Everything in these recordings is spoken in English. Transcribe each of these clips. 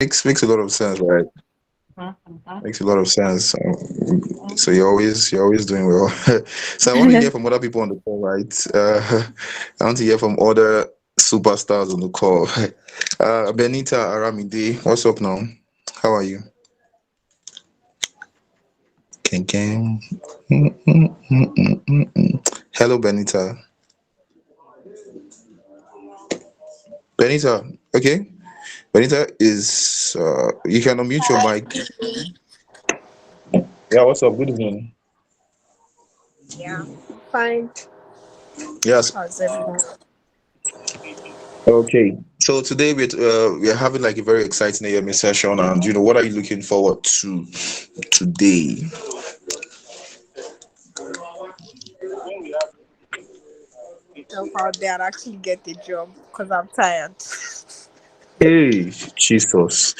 Makes a lot of sense, right? Mhm. Makes a lot of sense. So you're always doing well. So I want to hear from other people on the call, right? I want to hear from other superstars on the call. Benita Aramide, what's up now? How are you? Ken Ken. Hello, Benita. Benita, okay. Benita is. You can unmute your mic. Yeah, what's up? Good evening. Yeah, fine. Yes. How's everyone? Okay. So today we're having like a very exciting AMA session, and what are you looking forward to today? So far, they would actually get the job because I'm tired. Hey, Jesus,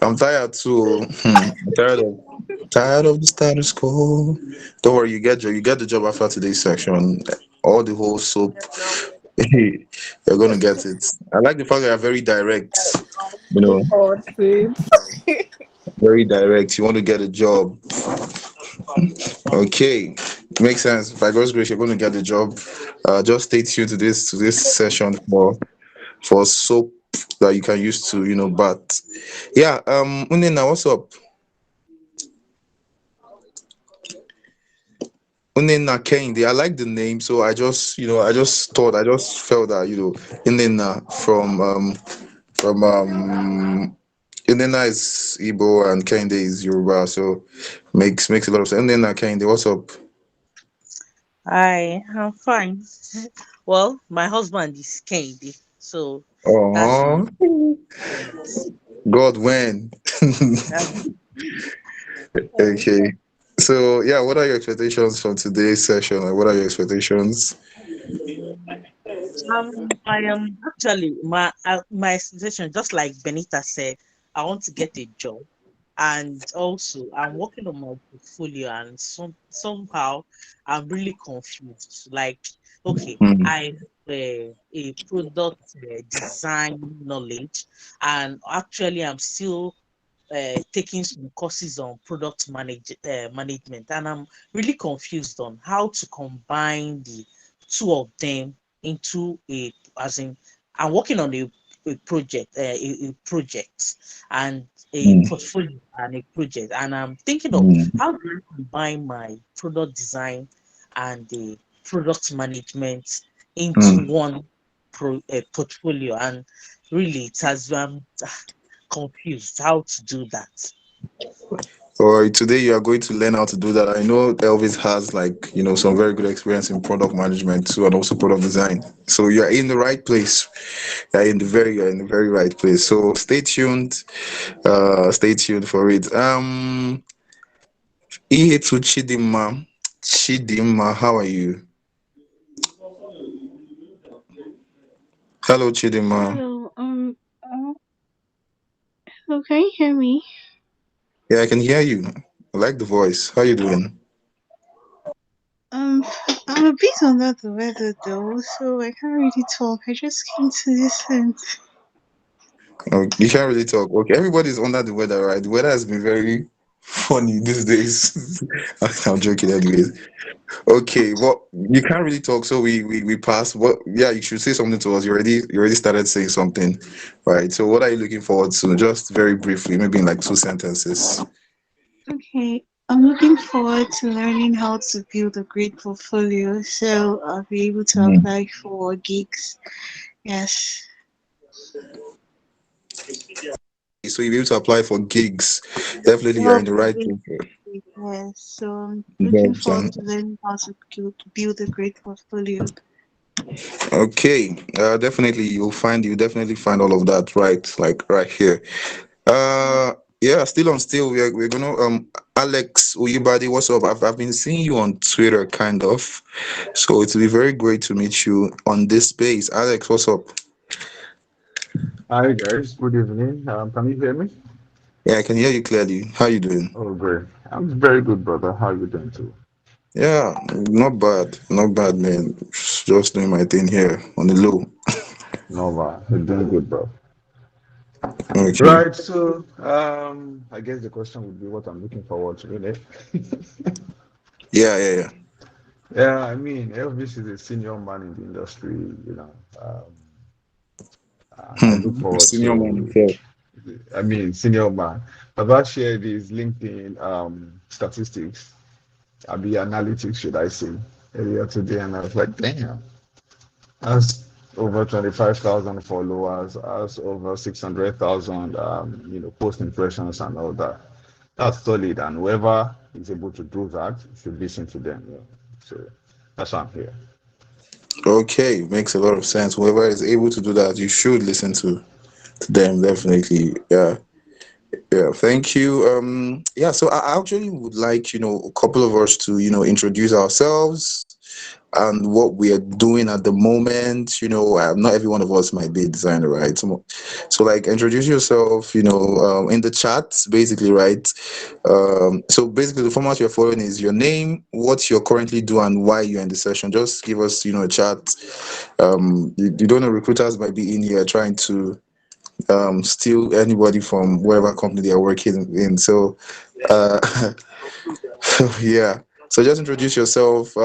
I'm tired too. I'm tired of the status quo. Don't worry, you get the job after today's section. All the whole soap, No, you're gonna get it. I like the fact that you're very direct. You look know, forward to it. very direct. You want to get a job. Okay, makes sense. By God's grace, you're going to get the job. Just stay tuned to this session for soap that you can use to But yeah, Unena, what's up? Unena Kehinde. I like the name, so I just felt that Unena from Unena is Igbo and Kehinde is Yoruba, so makes a lot of sense. Unena Kehinde, what's up? Hi, I'm fine. Well, my husband is Kennedy, so that's Oh, yes. God, when? That's Okay. So yeah, what are your expectations from today's session? Like, what are your expectations? I am actually my situation, just like Benita said, I want to get a job, and also I'm working on my portfolio, and somehow I'm really confused. Like, okay, Mm, I have a product design knowledge, and actually I'm still taking some courses on management, and I'm really confused on how to combine the two of them into a, as in, I'm working on a project, a project, and a mm, portfolio and a project, and I'm thinking of mm, how do I combine my product design and the product management into mm. one portfolio, and really it has confused how to do that. All right, today you are going to learn how to do that. I know Elvis has like some very good experience in product management too, and also product design. So you're in the right place. You're in the very right place. So stay tuned. Stay tuned for it. Ihe to Chidima. Chidima, how are you? Hello, Chidima. Hello, hello, can you hear me? Yeah, I can hear you. I like the voice. How you doing? Um, I'm a bit under the weather though, so I can't really talk. I just came to listen. Oh, you can't really talk. Okay, everybody's under the weather, right? The weather has been very funny these days. I'm joking, anyways. Okay, well, you can't really talk, so we pass. What? Yeah, you should say something to us. You already started saying something, right? So, what are you looking forward to? Just very briefly, maybe in like two sentences. Okay, I'm looking forward to learning how to build a great portfolio so I'll be able to Mm. apply for gigs. Yes. So you'll be able to apply for gigs. Definitely, you're in Well, the right place. yes, so I'm looking Jobs forward and to learning how to build a great portfolio. okay, definitely you definitely find all of that right, like right here. Yeah, still we're gonna Alex Uyibadi, what's up? I've been seeing you on Twitter kind of, so it'll be very great to meet you on this space. Alex, what's up? Hi guys, good evening. Can you hear me? Yeah, I can hear you clearly. How you doing? Oh, great. I'm very good, brother. How you doing too? Yeah, not bad, man. Just doing my thing here on the low. No, you're doing good, bro. Okay. Right. So, I guess the question would be what I'm looking forward to, really. Yeah, yeah, yeah. Yeah, I mean, Elvis is a senior man in the industry, and I look forward Senior man to, himself. I mean, senior man. I've shared his LinkedIn statistics, the analytics, should I say, earlier today, and I was like, damn, that's over 25,000 followers, that's over 600,000, post impressions and all that. That's solid, and whoever is able to do that should listen to them. Yeah. So that's why I'm here. Okay, makes a lot of sense. Whoever is able to do that, you should listen to them, definitely. Yeah. Yeah, thank you. Yeah, so I actually would like, a couple of us to, introduce ourselves and what we are doing at the moment. Not every one of us might be a designer, right? So like, introduce yourself, in the chat, basically, right? So basically, the format you're following is your name, what you're currently doing, and why you're in the session. Just give us, a chat. You don't know, recruiters might be in here trying to steal anybody from wherever company they are working in. So, uh, yeah. So just introduce yourself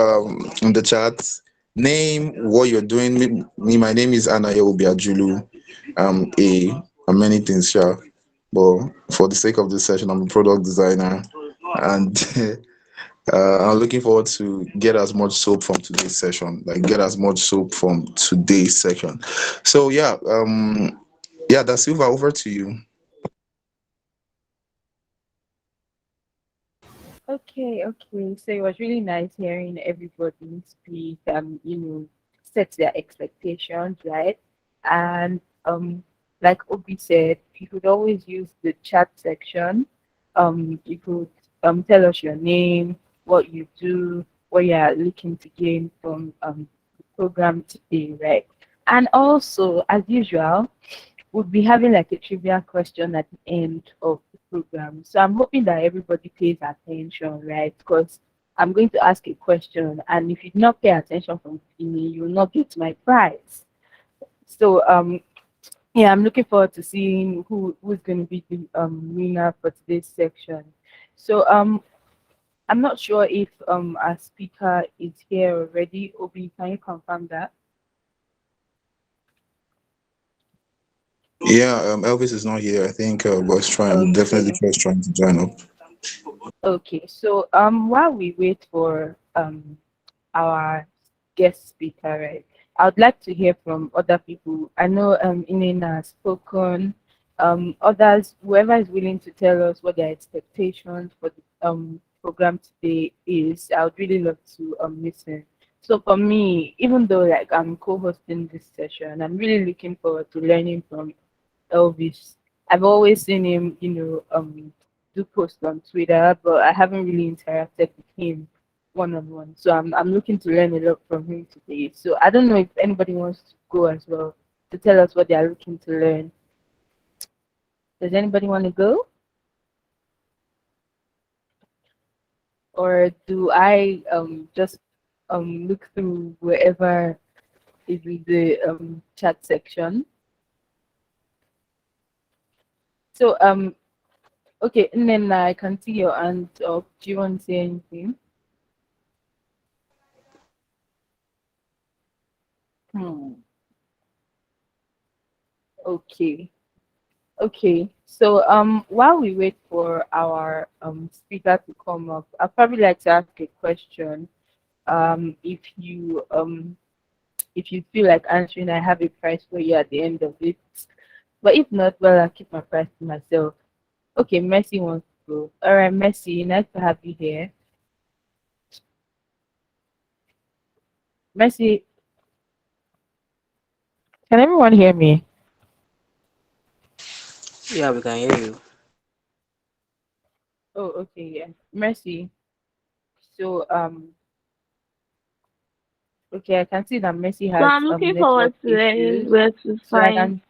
in the chat. Name, what you're doing. My name is Anaye Obiajulu. I'm many things, sure. But for the sake of this session, I'm a product designer, and I'm looking forward to get as much soap from today's session. Like get as much soap from today's session. So yeah, Da Silva, over to you. Okay, okay. So it was really nice hearing everybody speak and set their expectations, right? And like Obi said, you could always use the chat section. You could tell us your name, what you do, what you are looking to gain from the program today, right? And also, as usual, we'll be having like a trivia question at the end of the program. So I'm hoping that everybody pays attention, right? Because I'm going to ask a question, and if you do not pay attention from me, you will not get my prize. So yeah, I'm looking forward to seeing who's going to be the winner for today's section. So I'm not sure if our speaker is here already. Obi, can you confirm that? Yeah, Elvis is not here. I think was trying definitely Okay. was trying to join up. Okay, so while we wait for our guest speaker, right, I would like to hear from other people. I know Inena has spoken. Others, whoever is willing to tell us what their expectations for the program today is, I would really love to listen. So for me, even though like I'm co-hosting this session, I'm really looking forward to learning from Elvis. I've always seen him, do posts on Twitter, but I haven't really interacted with him one on one. So I'm looking to learn a lot from him today. So I don't know if anybody wants to go as well to tell us what they are looking to learn. Does anybody want to go, or do I just look through wherever is in the chat section? So okay, and then I can see your hand up. Do you want to say anything? Hmm. Okay. Okay. So while we wait for our speaker to come up, I'd probably like to ask a question. If you feel like answering, I have a prize for you at the end of it. But if not, well, I'll keep my prize to myself. Okay, Mercy wants to go. All right, Mercy, nice to have you here. Mercy, can everyone hear me? Yeah, we can hear you. Oh, okay, yeah. Mercy. So okay, I can see that Mercy So has I'm looking network forward to learning issues. where to So I find. can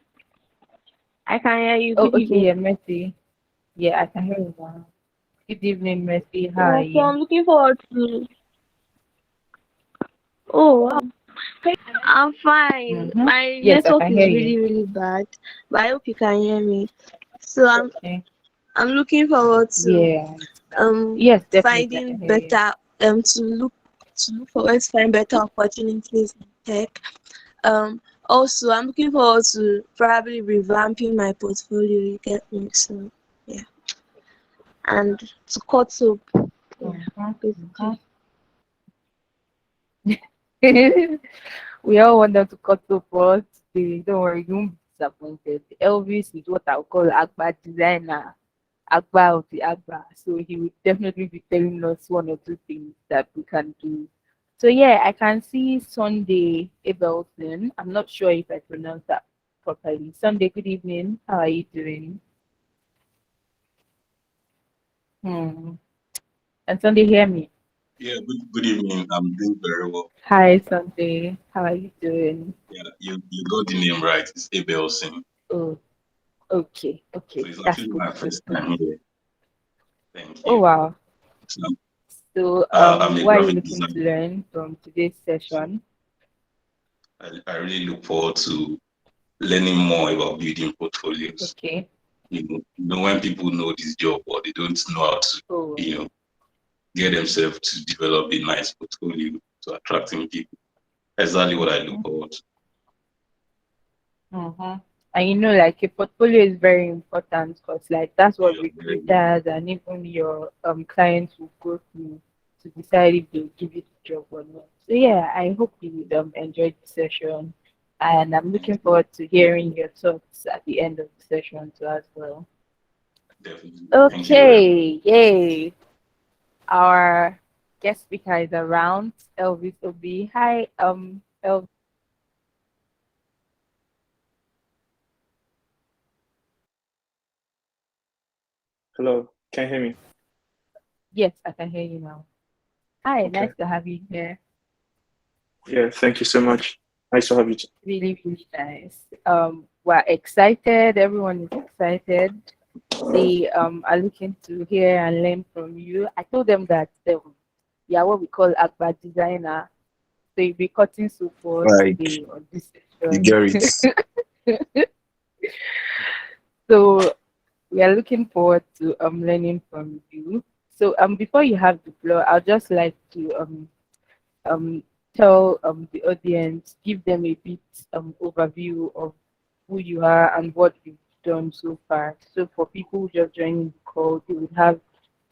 I can hear you. oh Good okay, evening. yeah, Mercy. Yeah, I can hear you now. Good evening, Mercy. How are Yeah, so you? I'm looking forward to. Oh, wow. I'm fine. Mm-hmm. My Yes, I network can hear is you. really, really bad, but I hope you can hear me. So Okay. I'm looking forward to Yeah. Yes, definitely I finding can hear you. better to look forward to find better opportunities in tech. Also I'm looking forward to probably revamping my portfolio, you get me? So yeah. And to cut up. Yeah, Mm-hmm. basically. Mm-hmm. We all want them to cut so for us today. Don't worry, you won't be disappointed. Elvis is what I would call Agba designer, Agba of the Agba. So he will definitely be telling us one or two things that we can do. So yeah, I can see Sunday Abelson. I'm not sure if I pronounced that properly. Sunday, good evening. How are you doing? Hmm. And Sunday, hear me. Yeah, good evening. I'm doing very well. Hi, Sunday. How are you doing? Yeah, you got the name right. It's Abel Singh. Oh, okay, So okay. it's That's actually good. my That's first good. time here. Thank Oh you. wow. So So, I'm a what are you graphic looking to designer. learn from today's So session? I really look forward to learning more about building portfolios. Okay. When people know this job or they don't know how to, Oh. you know, get themselves to develop a nice portfolio to attracting people. Exactly what I look Mm-hmm. forward to. Mm-hmm. And like a portfolio is very important because, like, that's what Yeah, very good. recruiters and even your clients will go through to decide if they'll give you the job or not. So yeah, I hope you would enjoy the session, and I'm Thank looking you. forward to hearing your thoughts at the end of the session too as well. Definitely. Thank you very much. Okay, yay! Our guest speaker is around, Elvis Obi. Hi, Elvis. Hello, can you hear me? Yes, I can hear you now. Hi, Okay. nice to have you here. Yeah, thank you so much. Nice to have you. Really, really nice. We're excited. Everyone is excited. They are looking to hear and learn from you. I told them that you are what we call Akbar designer. So you'll be cutting soup for us Like today on this you session. get it. So we are looking forward to learning from you. So before you have the floor, I'd just like to um tell the audience, give them a bit overview of who you are and what you've done so far. So for people who just joining the call, they would have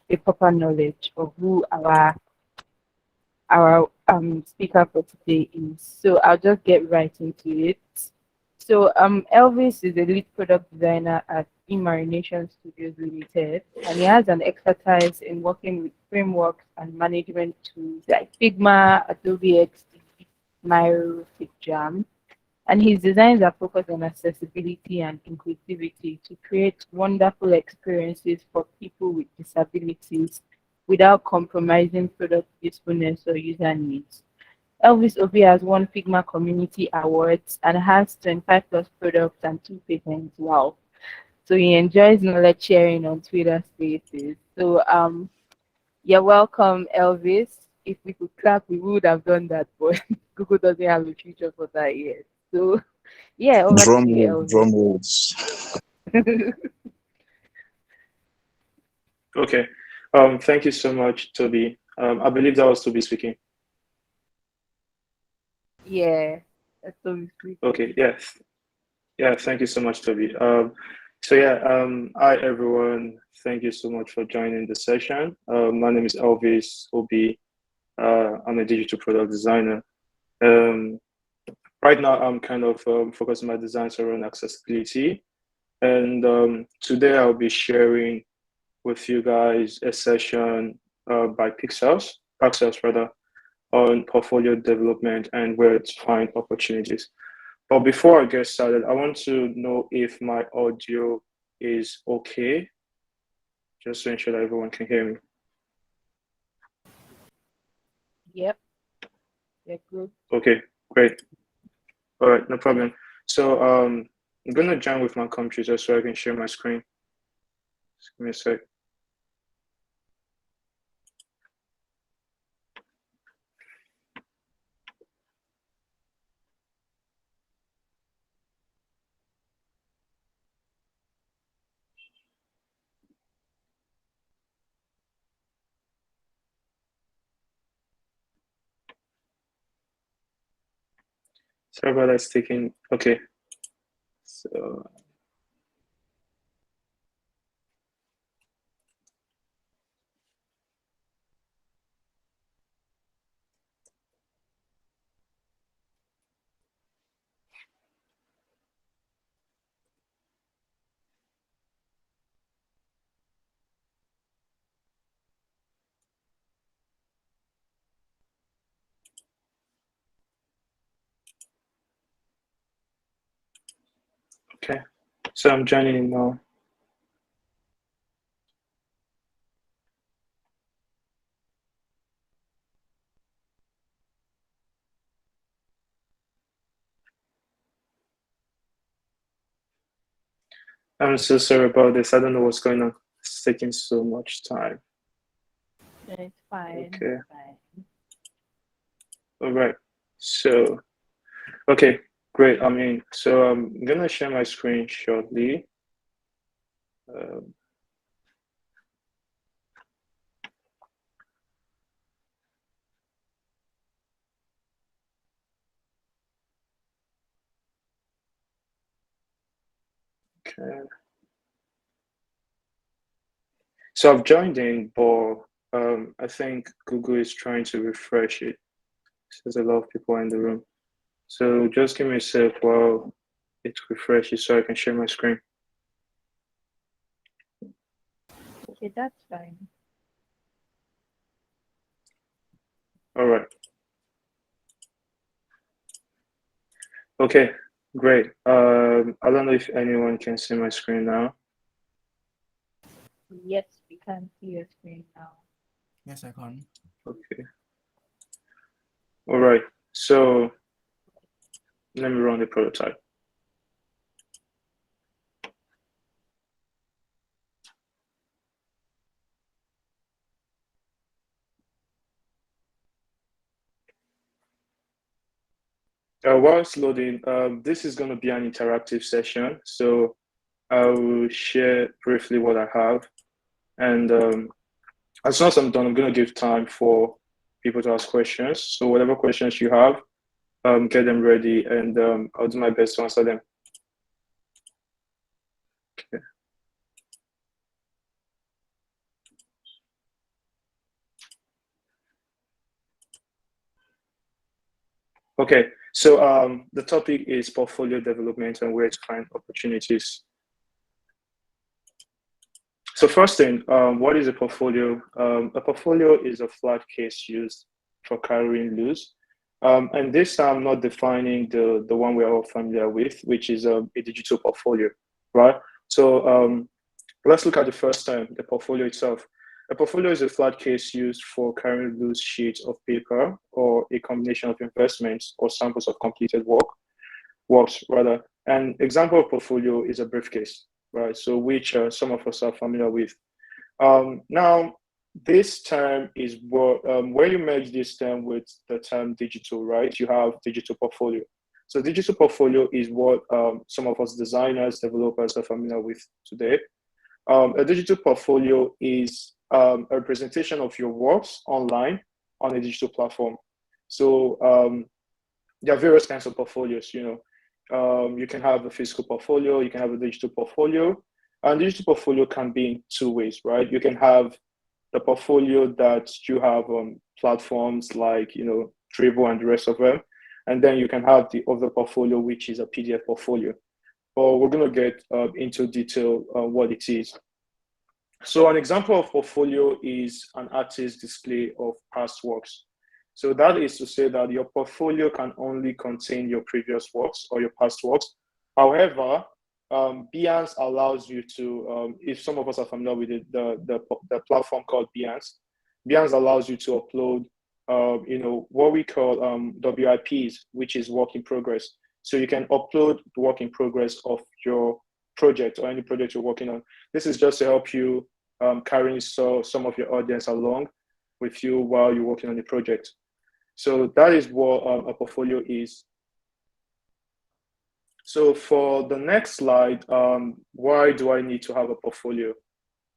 a proper knowledge of who our speaker for today is. So I'll just get right into it. So Elvis is a lead product designer at Marination Studios Limited, and he has an expertise in working with frameworks and management tools like Figma, Adobe XD, Miro, FigJam, and his designs are focused on accessibility and inclusivity to create wonderful experiences for people with disabilities without compromising product usefulness or user needs. Elvis Obi has won Figma Community Awards and has 25 plus products and two patents. Wow. So he enjoys knowledge sharing on Twitter spaces. So you're welcome, Elvis. If we could clap, we would have done that, but Google doesn't have a feature for that yet. So yeah, over to you, Drum Elvis. rolls. Okay. Thank you so much, Toby. I believe that was Toby speaking. Yeah, that's so Okay. speaking. Yes. Yeah. Thank you so much, Toby. So yeah. Hi everyone. Thank you so much for joining the session. My name is Elvis Obi. I'm a digital product designer. Um, right now, I'm kind of focusing my designs around accessibility, and today I'll be sharing with you guys a session by Perxels rather, on portfolio development and where to find opportunities. But before I get started, I want to know if my audio is okay, just to ensure that everyone can hear me. Yep, yeah, good. Okay, great. All right, no problem. So I'm gonna join with my computer so I can share my screen. Just give me a sec. Sorry about that. It's taking. Okay. So. Okay. So I'm joining in now. I'm so sorry about this. I don't know what's going on. It's taking so much time. It's fine. Okay. It's fine. All right. So, okay, great. So I'm gonna share my screen shortly. Okay. So I've joined in, but I think Google is trying to refresh it. There's a lot of people in the room. So just give me a sec while it refreshes so I can share my screen. Okay, that's fine. All right. Okay, great. I don't know if anyone can see my screen now. Yes, we can see your screen now. Yes, I can. Okay. All right. So let me run the prototype. While it's loading, this is going to be an interactive session. So I will share briefly what I have. And as soon as I'm done, I'm going to give time for people to ask questions. So whatever questions you have, get them ready, and I'll do my best to answer them. Okay. Okay, so the topic is portfolio development and where to find opportunities. So first thing, what is a portfolio? A portfolio is a flat case used for carrying loose. And this time, I'm not defining the one we're all familiar with, which is a digital portfolio, right? So let's look at the first term, the portfolio itself. A portfolio is a flat case used for carrying loose sheets of paper or a combination of investments or samples of completed works rather. An example of portfolio is a briefcase, right? So which some of us are familiar with. Now, this term is what where you merge this term with the term digital, right? You have digital portfolio. So digital portfolio is what some of us designers, developers are familiar with today. A digital portfolio is a representation of your works online on a digital platform. So there are various kinds of portfolios, you can have a physical portfolio, you can have a digital portfolio. And digital portfolio can be in two ways, right? You can have the portfolio that you have on platforms like, Dribbble and the rest of them. And then you can have the other portfolio, which is a PDF portfolio. But we're going to get into detail what it is. So an example of portfolio is an artist's display of past works. So that is to say that your portfolio can only contain your previous works or your past works. However, Behance allows you to, if some of us are familiar with it, the platform called Behance, Behance allows you to upload, what we call WIPs, which is work in progress. So you can upload the work in progress of your project or any project you're working on. This is just to help you carry some of your audience along with you while you're working on the project. So that is what a portfolio is. So for the next slide, why do I need to have a portfolio?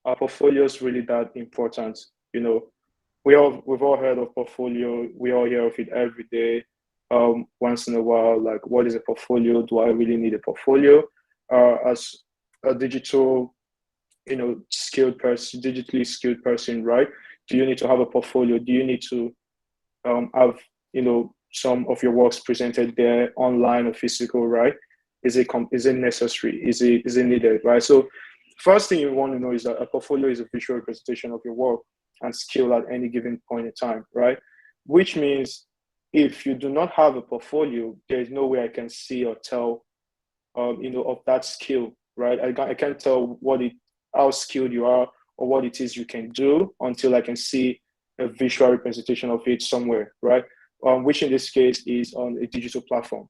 Our portfolio is really that important. We've all heard of portfolio. We all hear of it every day. once in a while, like what is a portfolio? Do I really need a portfolio? As a digital, skilled person, digitally skilled person, right? Do you need to have a portfolio? Do you need to have, some of your works presented there online or physical, right? Is it necessary? Is it needed, right? So first thing you want to know is that a portfolio is a visual representation of your work and skill at any given point in time, right? Which means if you do not have a portfolio, there is no way I can see or tell, of that skill, right? I can't tell how skilled you are or what it is you can do until I can see a visual representation of it somewhere, right? Which in this case is on a digital platform,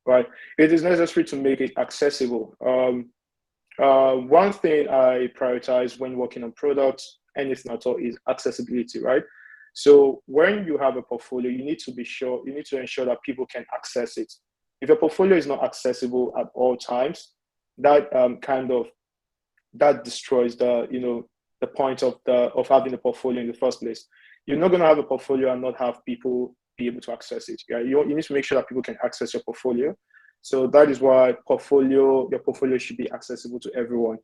right? It is necessary to make it accessible. One thing I prioritize when working on products, anything at all, is accessibility, right? So when you have a portfolio, you need to ensure that people can access it. If your portfolio is not accessible at all times, that that destroys the point of having a portfolio in the first place. You're not going to have a portfolio and not have people be able to access it. Yeah, you need to make sure that people can access your portfolio. So that is why your portfolio should be accessible to everyone.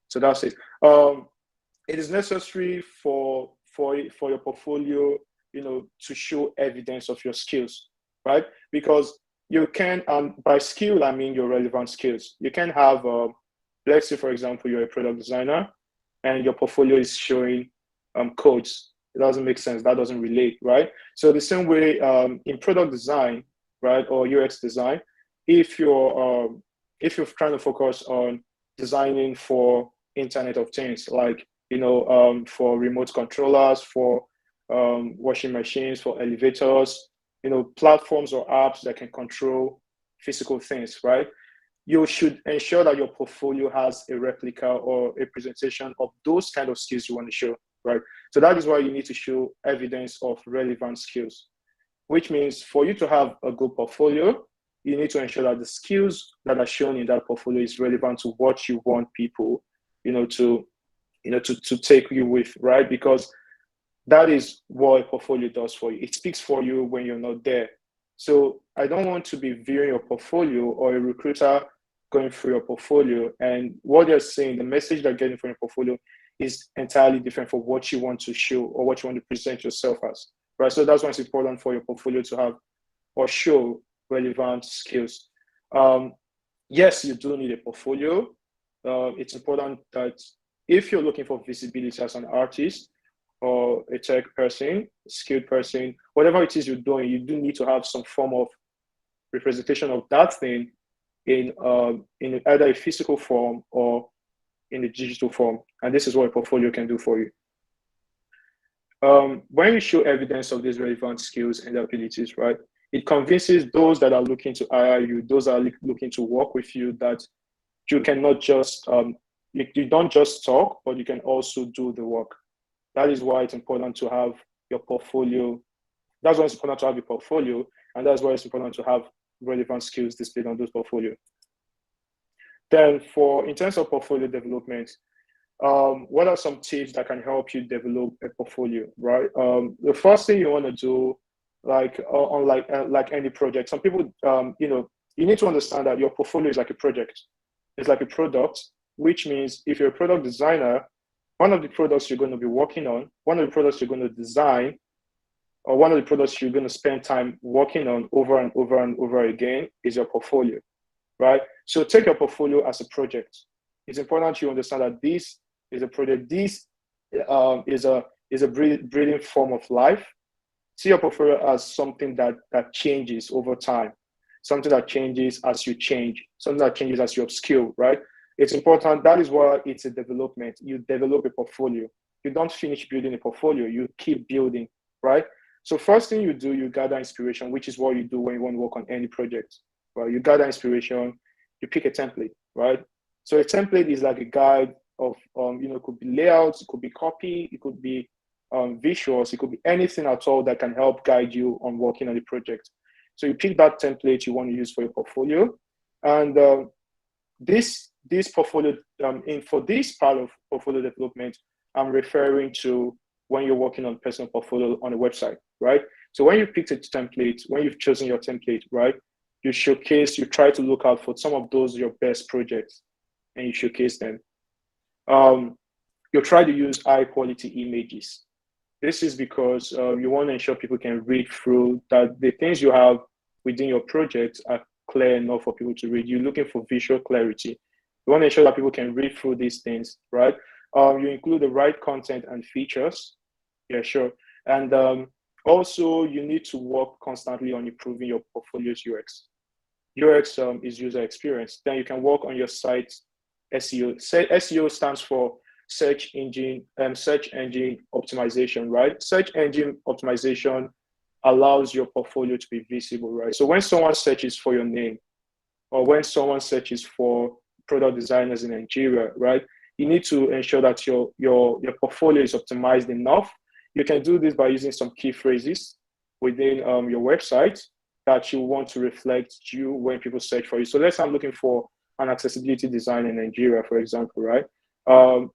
So that's it. It is necessary for your portfolio, to show evidence of your skills, right? Because you can, by skill, I mean your relevant skills. You can have, let's say, for example, you're a product designer and your portfolio is showing codes. It doesn't make sense. That doesn't relate, right? So the same way in product design, right, or UX design, if you're trying to focus on designing for Internet of Things, like for remote controllers, for washing machines, for elevators, platforms or apps that can control physical things, right? You should ensure that your portfolio has a replica or a presentation of those kind of skills you want to show, right? So that is why you need to show evidence of relevant skills, which means for you to have a good portfolio, you need to ensure that the skills that are shown in that portfolio is relevant to what you want people, to take you with, right? Because that is what a portfolio does for you. It speaks for you when you're not there. So I don't want to be viewing your portfolio or a recruiter going through your portfolio, and what they're saying, the message they're getting from your portfolio is entirely different from what you want to show or what you want to present yourself as, right? So that's why it's important for your portfolio to have or show relevant skills. Yes, you do need a portfolio. It's important that if you're looking for visibility as an artist or a tech person, skilled person, whatever it is you're doing, you do need to have some form of representation of that thing in either a physical form or in a digital form. And this is what a portfolio can do for you. When you show evidence of these relevant skills and abilities, right, it convinces those that are looking to hire you, those that are looking to work with you, that you cannot just, you don't just talk, but you can also do the work. That is why it's important to have your portfolio. That's why it's important to have your portfolio, and that's why it's important to have relevant skills displayed on those portfolio. Then in terms of portfolio development, what are some tips that can help you develop a portfolio, right? The first thing you want to do, like any project, some people, you need to understand that your portfolio is like a project. It's like a product, which means if you're a product designer, one of the products you're going to be working on, one of the products you're going to design, or one of the products you're going to spend time working on over and over and over again is your portfolio, right? So take your portfolio as a project. It's important you understand that this is a project. This is a breathing form of life. See your portfolio as something that changes over time, something that changes as you change, something that changes as you upskill, right? It's important. That is why it's a development. You develop a portfolio. You don't finish building a portfolio. You keep building, right? So first thing you do, you gather inspiration, which is what you do when you want to work on any project, right? You gather inspiration, you pick a template, right? So a template is like a guide of, it could be layouts, it could be copy, it could be visuals, it could be anything at all that can help guide you on working on the project. So you pick that template you want to use for your portfolio, and this portfolio, for this part of portfolio development, I'm referring to when you're working on personal portfolio on a website, right? So when you picked a template, when you've chosen your template, right, you try to look out for some of those your best projects and you showcase them. You'll try to use high quality images. This is because you want to ensure people can read through, that the things you have within your project are clear enough for people to read. You're looking for visual clarity. You want to ensure that people can read through these things, right? You include the right content and features. Yeah, sure. And also, you need to work constantly on improving your portfolio's UX. UX is user experience. Then you can work on your site SEO. SEO stands for search engine optimization, right? Search engine optimization allows your portfolio to be visible, right? So when someone searches for your name, or when someone searches for product designers in Nigeria, right, you need to ensure that your portfolio is optimized enough. You can do this by using some key phrases within your website that you want to reflect you when people search for you. So let's say I'm looking for an accessibility designer in Nigeria, for example, right?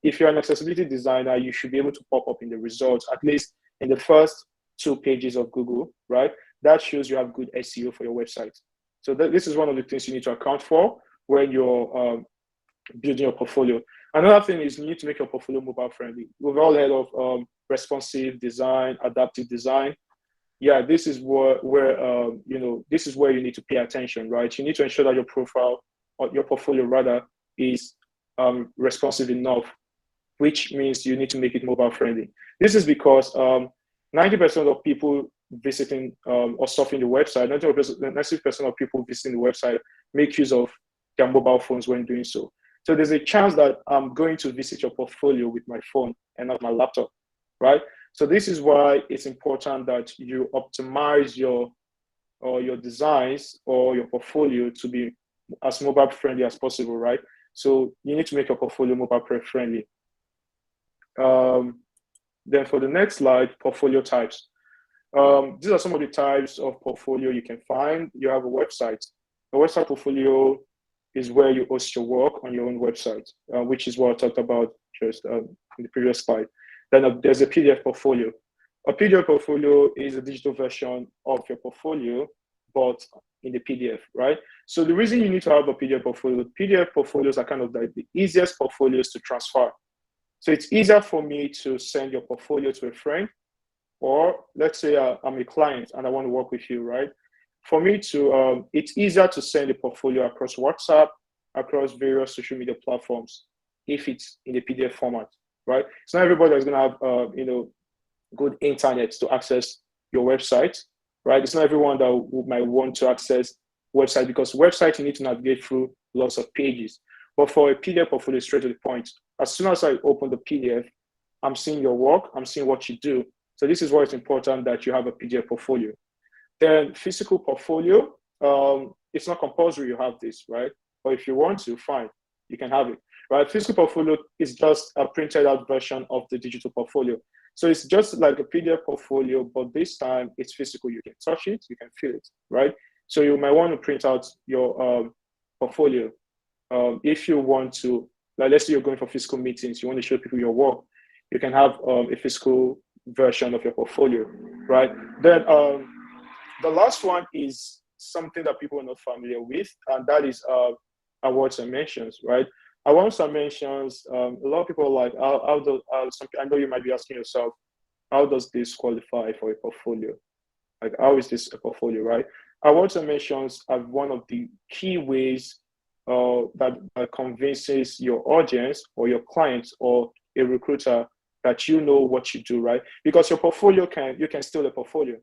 If you're an accessibility designer, you should be able to pop up in the results, at least in the first 2 pages of Google, right? That shows you have good SEO for your website. So this is one of the things you need to account for when you're building your portfolio. Another thing is you need to make your portfolio mobile friendly. We've all heard of responsive design, adaptive design. Yeah, this is this is where you need to pay attention, right? You need to ensure that your profile, or your portfolio rather, is responsive enough, which means you need to make it mobile friendly. This is because 90% of people visiting or surfing the website, 90% of people visiting the website make use of their mobile phones when doing so. So there's a chance that I'm going to visit your portfolio with my phone and not my laptop, right? So this is why it's important that you optimize your designs or your portfolio to be as mobile friendly as possible, right? So you need to make your portfolio mobile friendly. Then for the next slide, portfolio types. These are some of the types of portfolio you can find. You have a website. A website portfolio is where you host your work on your own website, which is what I talked about just in the previous slide. Then there's a PDF portfolio. A PDF portfolio is a digital version of your portfolio, but in the PDF, right? So the reason you need to have a PDF portfolios are kind of like the easiest portfolios to transfer. So it's easier for me to send your portfolio to a friend, or let's say I'm a client and I want to work with you, right? For me to, it's easier to send a portfolio across WhatsApp, across various social media platforms, if it's in the PDF format, right? It's not everybody that's gonna have, good internet to access your website, right? It's not everyone that might want to access website, because website you need to navigate through lots of pages. But for a PDF portfolio, straight to the point, as soon as I open the PDF, I'm seeing your work, I'm seeing what you do. So this is why it's important that you have a PDF portfolio. Then physical portfolio, it's not compulsory you have this, right? But if you want to, fine, you can have it, right? Physical portfolio is just a printed out version of the digital portfolio. So it's just like a PDF portfolio, but this time it's physical. You can touch it, you can feel it, right? So you might want to print out your portfolio. If you want to, like, let's say you're going for physical meetings, you want to show people your work, you can have a physical version of your portfolio, right? Then the last one is something that people are not familiar with, and that is awards and mentions, right? Awards and mentions, a lot of people are like, I know you might be asking yourself, how does this qualify for a portfolio? Like, how is this a portfolio, right? Awards and mentions are one of the key ways that convinces your audience or your clients or a recruiter that you know what you do, right? Because your portfolio you can steal a portfolio,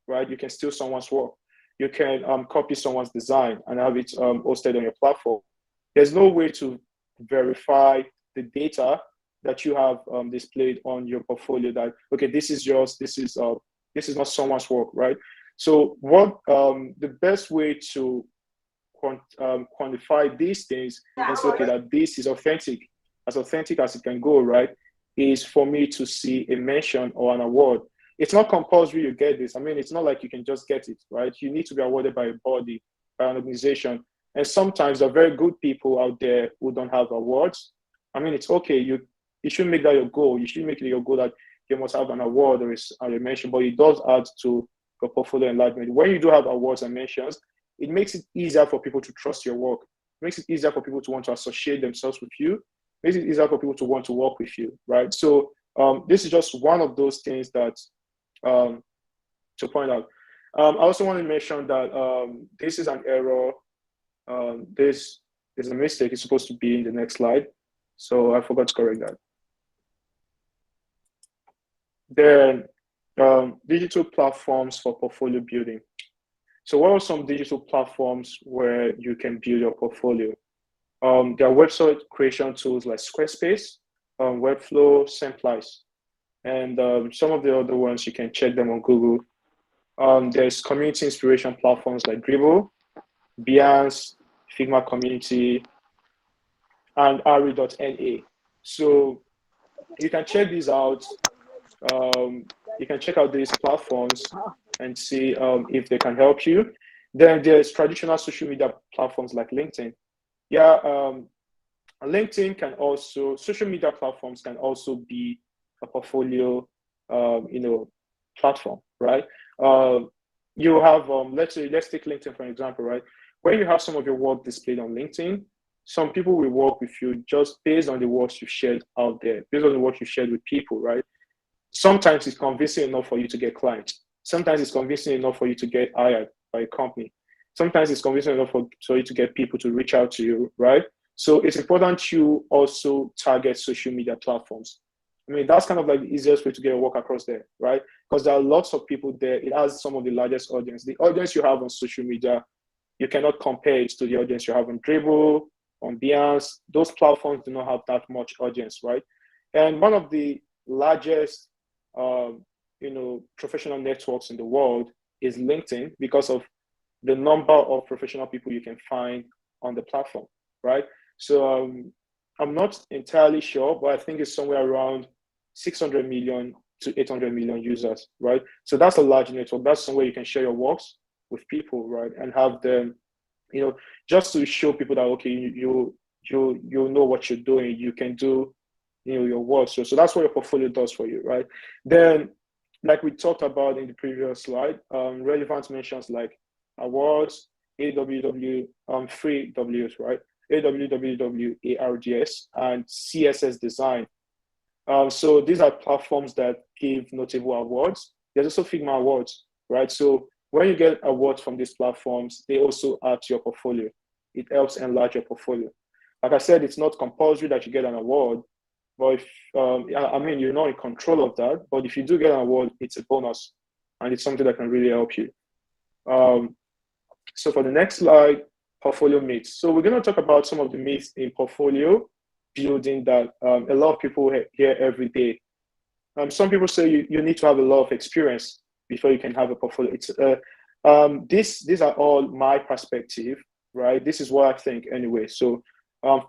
right? You can steal someone's work. You can copy someone's design and have it hosted on your platform. There's no way to verify the data that you have displayed on your portfolio that, okay, this is yours, this is not someone's work, right? So what the best way to quantify these things and say, okay, that this is authentic as it can go, right, is for me to see a mention or an award. It's not compulsory you get this. I mean, it's not like you can just get it, right? You need to be awarded by a body, by an organization. And sometimes there are very good people out there who don't have awards. I mean, it's okay. You should make that your goal. You should make it your goal that you must have an award or a mention, but it does add to your portfolio enlargement. When you do have awards and mentions, it makes it easier for people to trust your work. It makes it easier for people to want to associate themselves with you. It makes it easier for people to want to work with you, right? So this is just one of those things that to point out. I also want to mention that this is an error. This is a mistake. It's supposed to be in the next slide. So I forgot to correct that. Then digital platforms for portfolio building. So what are some digital platforms where you can build your portfolio? There are website creation tools like Squarespace, Webflow, Semplice, and some of the other ones, you can check them on Google. There's community inspiration platforms like Dribble, Behance, Figma Community, and Ari.na. So you can check these out. You can check out these platforms and see if they can help you. Then there's traditional social media platforms like LinkedIn. Yeah, LinkedIn can also, social media platforms can also be a portfolio, platform, right? You have, let's take LinkedIn for an example, right? When you have some of your work displayed on LinkedIn, some people will work with you just based on the works you've shared out there, based on the work you've shared with people, right? Sometimes it's convincing enough for you to get clients. Sometimes it's convincing enough for you to get hired by a company. Sometimes it's convincing enough for you to get people to reach out to you, right? So it's important you also target social media platforms. I mean, that's kind of like the easiest way to get your work across there, right? Because there are lots of people there. It has some of the largest audience. The audience you have on social media, you cannot compare it to the audience you have on Dribble, on Behance. Those platforms do not have that much audience, right? And one of the largest, professional networks in the world is LinkedIn because of the number of professional people you can find on the platform, right? So I'm not entirely sure, but I think it's somewhere around 600 million to 800 million users, right? So that's a large network. That's somewhere you can share your works with people, right? And have them, just to show people that, okay, you know what you're doing, you can do, your work. So that's what your portfolio does for you, right? Then, like we talked about in the previous slide, relevant mentions like awards, AWW, free Ws, right? AWWW, ARDS, and CSS design. So these are platforms that give notable awards. There's also Figma awards, right? So when you get awards from these platforms, they also add to your portfolio. It helps enlarge your portfolio. Like I said, it's not compulsory that you get an award, but if, you're not in control of that. But if you do get an award, it's a bonus, and it's something that can really help you. So for the next slide, portfolio myths. So we're going to talk about some of the myths in portfolio building that a lot of people hear every day. Some people say you need to have a lot of experience before you can have a portfolio. It's these are all my perspective, right? This is what I think anyway. So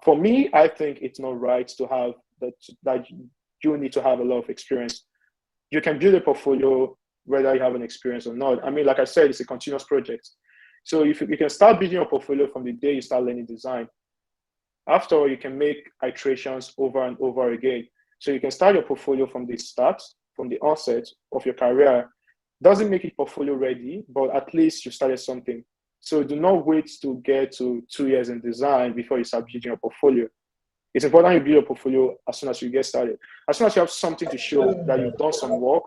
for me, I think it's not right to have that you need to have a lot of experience. You can build a portfolio whether you have an experience or not. I mean, like I said, it's a continuous project. So if you can start building your portfolio from the day you start learning design. After all, you can make iterations over and over again. So you can start your portfolio from the start, from the onset of your career. Doesn't make it portfolio ready, but at least you started something. So do not wait to get to 2 years in design before you start building your portfolio. It's important you build your portfolio as soon as you get started. As soon as you have something to show that you've done some work,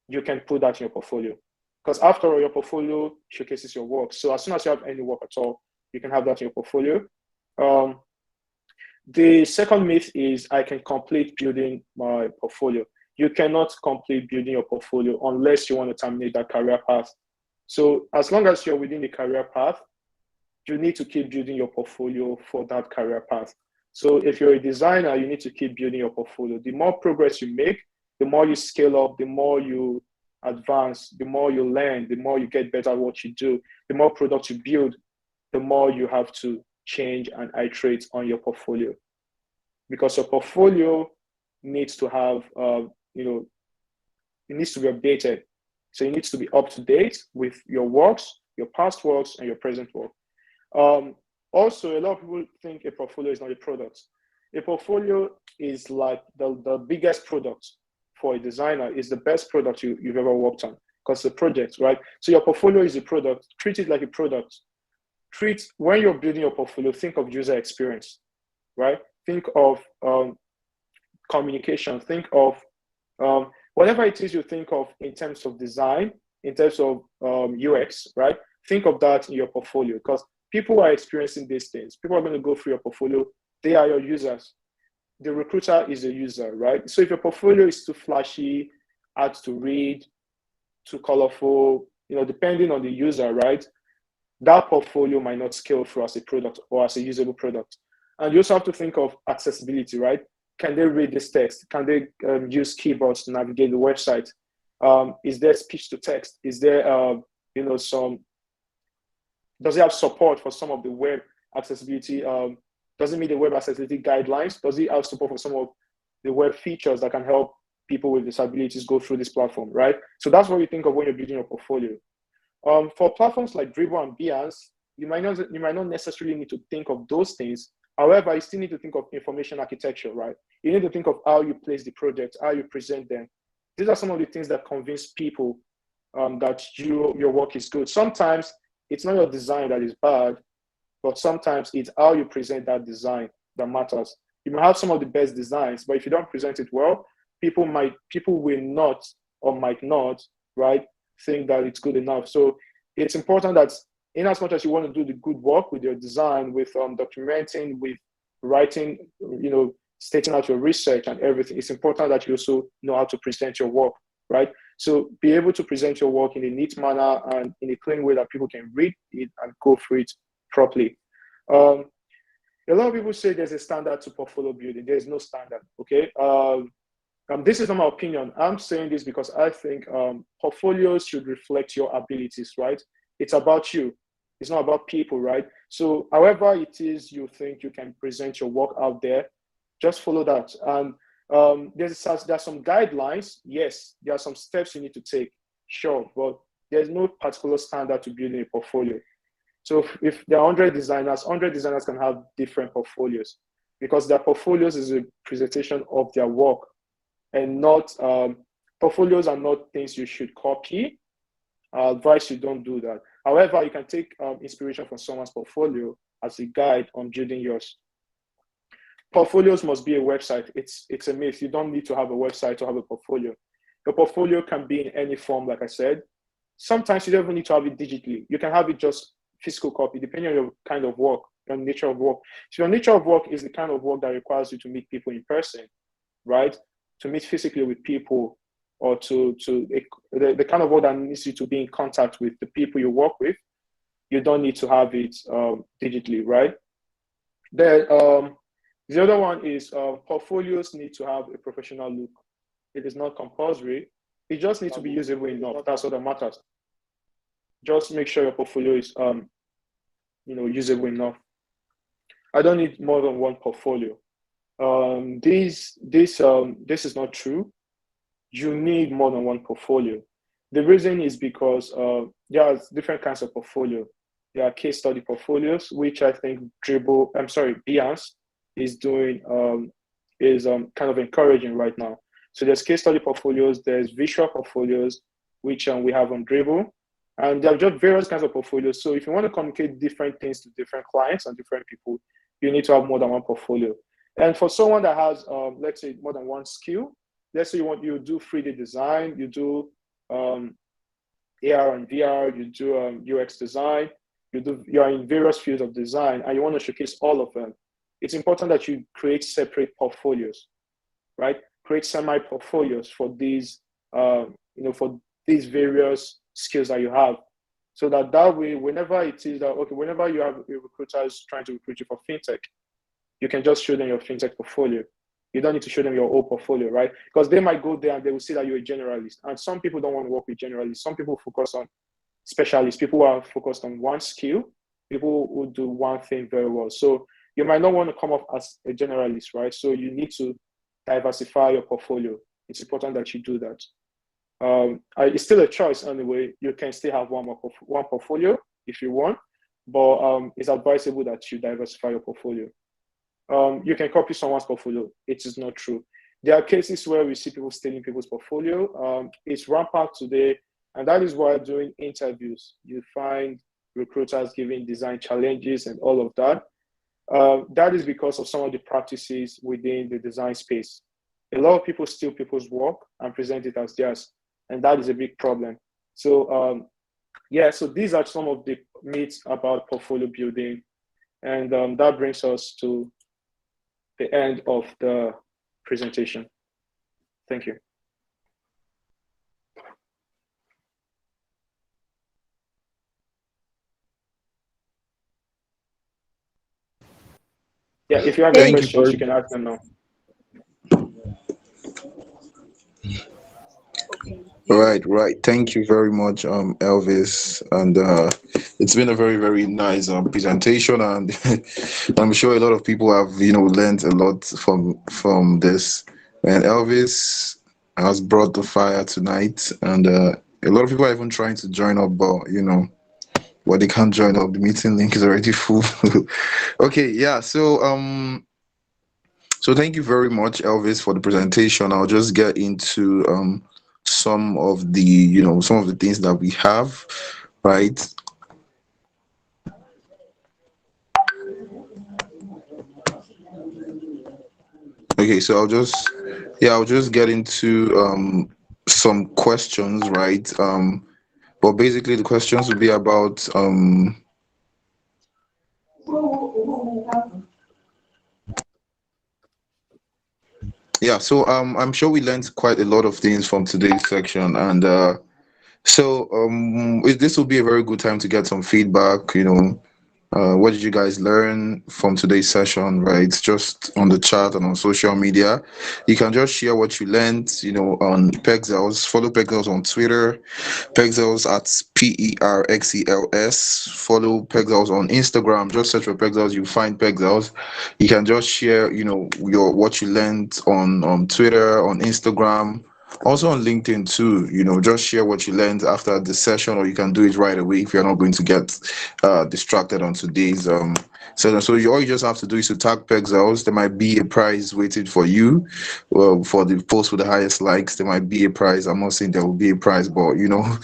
you can put that in your portfolio. Because after all, your portfolio showcases your work. So as soon as you have any work at all, you can have that in your portfolio. The second myth is I can complete building my portfolio. You cannot complete building your portfolio unless you want to terminate that career path. So as long as you're within the career path, you need to keep building your portfolio for that career path. So if you're a designer, you need to keep building your portfolio. The more progress you make, the more you scale up, the more you advance, the more you learn, the more you get better at what you do, the more products you build, the more you have to change and iterate on your portfolio. Because your portfolio needs to have, it needs to be updated. So it needs to be up to date with your works, your past works, and your present work. Also, a lot of people think a portfolio is not a product. A portfolio is like the biggest product for a designer is the best product you've ever worked on, because it's a project, right? So your portfolio is a product. Treat it like a product. When you're building your portfolio, think of user experience, right? Think of communication. Think of whatever it is you think of in terms of design, in terms of UX, right? Think of that in your portfolio, because people are experiencing these things. People are going to go through your portfolio. They are your users. The recruiter is a user, right? So if your portfolio is too flashy, hard to read, too colorful, depending on the user, right? That portfolio might not scale through as a product or as a usable product. And you also have to think of accessibility, right? Can they read this text? Can they use keyboards to navigate the website? Is there speech to text? Is there, does it have support for some of the web accessibility? Does it meet the web accessibility guidelines? Does it have support for some of the web features that can help people with disabilities go through this platform, right? So that's what you think of when you're building your portfolio. For platforms like Dribbble and Behance, you might not necessarily need to think of those things. However, you still need to think of information architecture, right? You need to think of how you place the project, how you present them. These are some of the things that convince people that your work is good. Sometimes it's not your design that is bad, but sometimes it's how you present that design that matters. You might have some of the best designs, but if you don't present it well, people will not or might not, right, think that it's good enough. So it's important that in as much as you want to do the good work with your design, with documenting, with writing, stating out your research and everything, it's important that you also know how to present your work, right? So be able to present your work in a neat manner and in a clean way that people can read it and go through it properly. A lot of people say there's a standard to portfolio building. There's no standard, okay? This is not my opinion. I'm saying this because I think portfolios should reflect your abilities, right? It's about you. It's not about people, right? So however it is you think you can present your work out there, just follow that. And there's some guidelines. Yes, there are some steps you need to take, sure, but there's no particular standard to building a portfolio. So if there are 100 designers can have different portfolios, because their portfolios is a presentation of their work, and not portfolios are not things you should copy. I advise you don't do that. However, you can take inspiration from someone's portfolio as a guide on building yours. Portfolios must be a website. It's a myth. You don't need to have a website to have a portfolio. Your portfolio can be in any form, like I said. Sometimes you don't even need to have it digitally. You can have it just physical copy, depending on your kind of work, your nature of work. So your nature of work is the kind of work that requires you to meet people in person, right? To meet physically with people, or the kind of work that needs you to be in contact with the people you work with. You don't need to have it digitally, right? Then the other one is portfolios need to have a professional look. It is not compulsory. It just needs to be usable enough. That's what matters. Just make sure your portfolio is usable enough. I don't need more than one portfolio. This is not true. You need more than one portfolio. The reason is because there are different kinds of portfolio. There are case study portfolios, which I think Behance is doing kind of encouraging right now. So there's case study portfolios, there's visual portfolios, which we have on Dribbble, and there are just various kinds of portfolios. So if you want to communicate different things to different clients and different people, you need to have more than one portfolio. And for someone that has, let's say, more than one skill, let's say you do 3D design, you do AR and VR, you do UX design, you are in various fields of design, and you want to showcase all of them. It's important that you create separate portfolios, right? Create semi-portfolios for these, for these various skills that you have, so that way, whenever it is whenever you have a recruiter is trying to recruit you for fintech, you can just show them your fintech portfolio. You don't need to show them your whole portfolio, right? Because they might go there and they will see that you're a generalist. And some people don't want to work with generalists. Some people focus on specialists. People who are focused on one skill. People who do one thing very well. So you might not want to come off as a generalist, right? So you need to diversify your portfolio. It's important that you do that. It's still a choice anyway. You can still have one portfolio if you want, but it's advisable that you diversify your portfolio. You can copy someone's portfolio. It is not true. there are cases where we see people stealing people's portfolio. It's rampant today, and that is why during interviews you find recruiters giving design challenges and all of that. That is because of some of the practices within the design space. A lot of people steal people's work and present it as theirs, and that is a big problem. So yeah, so these are some of the myths about portfolio building, and that brings us to the end of the presentation. Thank you. Yeah, if you have any Thank Thank you questions, very you can ask them now. Right. Thank you very much, Elvis. And it's been a very, very nice presentation, and I'm sure a lot of people have, learned a lot from this. And Elvis has brought the fire tonight, and a lot of people are even trying to join up, but they can't join up. The meeting link is already full. Okay, yeah. So thank you very much, Elvis, for the presentation. I'll just get into some of the things that we have, right? Okay, so I'll just get into some questions, right? But basically the questions will be about yeah, so I'm sure we learned quite a lot of things from today's section, and this will be a very good time to get some feedback. What did you guys learn from today's session, right? Just on the chat and on social media. You can just share what you learned, on Perxels. Follow Perxels on Twitter, Perxels at Perxels. Follow Perxels on Instagram. Just search for Perxels, you find Perxels. You can just share, what you learned on Twitter, on Instagram, also on LinkedIn too. Just share what you learned after the session, or you can do it right away if you're not going to get distracted on today's session. So all you just have to do is to tag Perxels. There might be a prize waiting for you. For the post with the highest likes, there might be a prize. I'm not saying there will be a prize, but you know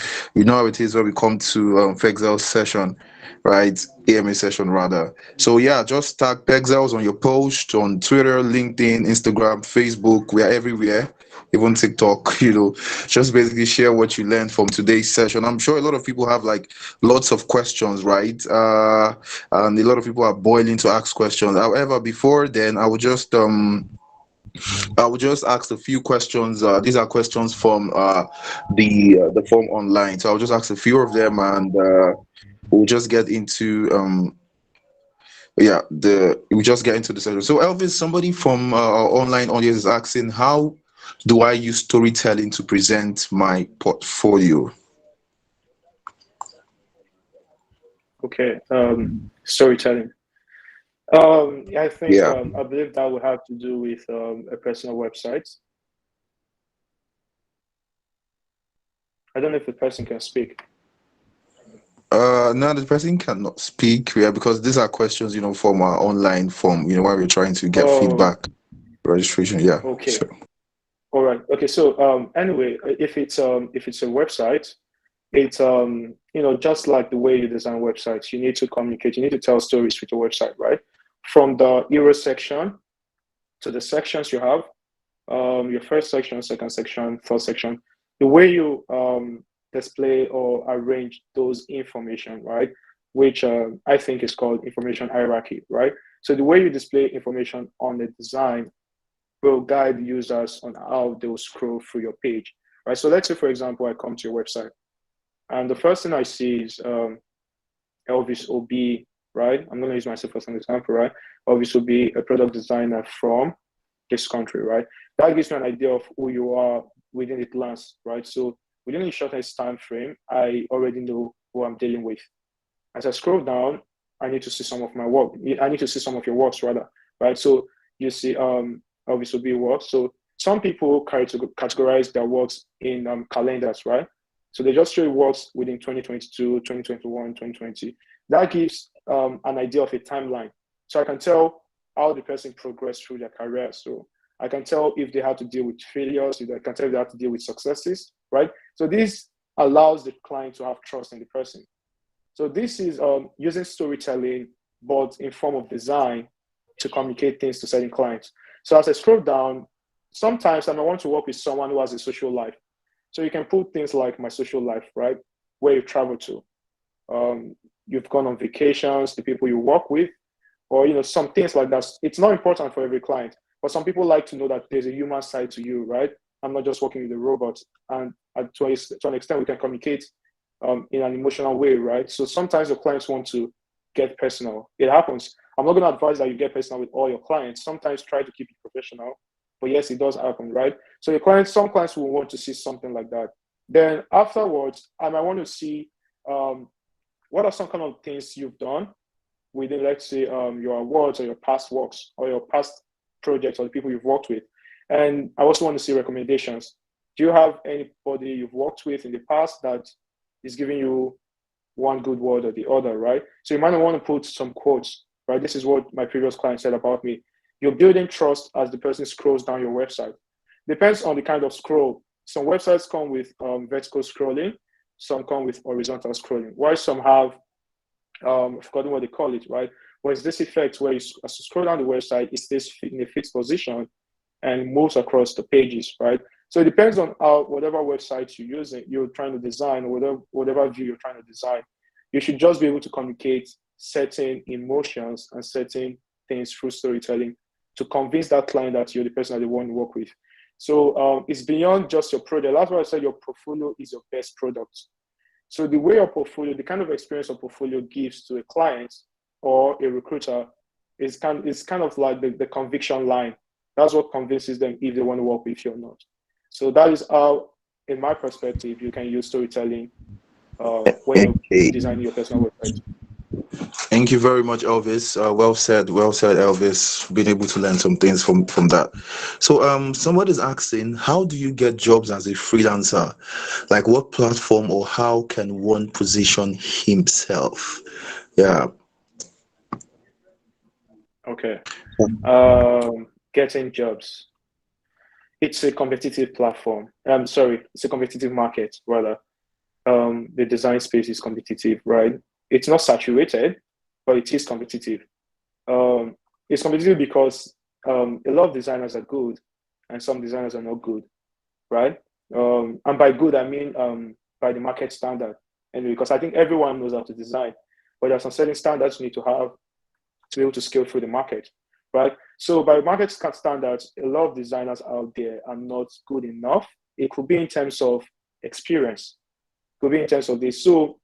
how it is when we come to Perxels session, right? AMA session rather. So yeah, just tag Perxels on your post on Twitter, LinkedIn, Instagram, Facebook. We are everywhere, even TikTok. Just basically share what you learned from today's session. I'm sure a lot of people have like lots of questions, right? And a lot of people are boiling to ask questions. However, before then, I will just ask a few questions. These are questions from the form online. So I'll just ask a few of them, and we'll just get into we just get into the session. So Elvis, somebody from our online audience is asking, how do I use storytelling to present my portfolio? Okay, storytelling. I think Yeah. I believe that would have to do with a personal website. I don't know if the person can speak. No, the person cannot speak. Yeah, because these are questions, from our online form. While we're trying to get Oh, feedback registration. Yeah. okay. So All right. Okay. So anyway, if it's a website, it's just like the way you design websites, you need to communicate, you need to tell stories with your website, right? From the hero section to the sections you have, your first section, second section, third section, the way you display or arrange those information, right? Which I think is called information hierarchy, right? So the way you display information on the design will guide users on how they'll scroll through your page, right? So let's say, for example, I come to your website, and the first thing I see is Elvis Obi, right? I'm going to use myself as an example, right? Elvis Obi, a product designer from this country, right? That gives me an idea of who you are within a glance, right? So within the shortest time frame, I already know who I'm dealing with. As I scroll down, I need to see some of my work. I need to see some of your works rather, right? So you see Elvis Obi works. So some people categorize their works in calendars, right? So they just show you works within 2022, 2021, 2020. That gives an idea of a timeline. So I can tell how the person progressed through their career. So I can tell if they had to deal with failures. I can tell if they had to deal with successes, right? So this allows the client to have trust in the person. So this is using storytelling, but in form of design to communicate things to certain clients. So as I scroll down, sometimes I might want to work with someone who has a social life. So you can put things like my social life, right? Where you travel to. You've gone on vacations, the people you work with, or some things like that. It's not important for every client, but some people like to know that there's a human side to you, right? I'm not just working with a robot. And to an extent, we can communicate in an emotional way, right? So sometimes your clients want to get personal. It happens. I'm not going to advise that you get personal with all your clients. Sometimes try to keep it professional, but yes, it does happen, right? So some clients will want to see something like that. Then afterwards, I might want to see what are some kind of things you've done within, let's say, your awards or your past works or your past projects or the people you've worked with. And I also want to see recommendations. Do you have anybody you've worked with in the past that is giving you one good word or the other, right? So you might want to put some quotes, right? This is what my previous client said about me. You're building trust as the person scrolls down your website. Depends on the kind of scroll. Some websites come with vertical scrolling, some come with horizontal scrolling. While some have, I've forgotten what they call it, right? But it's this effect where as you scroll down the website, it stays in a fixed position and moves across the pages, right? So it depends on whatever website you're trying to design, or whatever view you're trying to design. You should just be able to communicate certain emotions and certain things through storytelling to convince that client that you're the person that they want to work with. So it's beyond just your product. That's why I said your portfolio is your best product. So the way your portfolio, the kind of experience your portfolio gives to a client or a recruiter is kind of like the conviction line. That's what convinces them if they want to work with you or not. So that is how, in my perspective, you can use storytelling when you're designing your personal website. Thank you very much, Elvis. Well said, Elvis. Been able to learn some things from that. So, somebody's asking, how do you get jobs as a freelancer? Like, what platform or how can one position himself? Yeah. Okay. Getting jobs. It's a competitive platform. It's a competitive market, rather. The design space is competitive, right? It's not saturated, but it is competitive. It's competitive because a lot of designers are good and some designers are not good, right? And by good, I mean by the market standard. And because I think everyone knows how to design, but there are some certain standards you need to have to be able to scale through the market, right? So by market standards, a lot of designers out there are not good enough. It could be in terms of experience, it could be in terms of this. So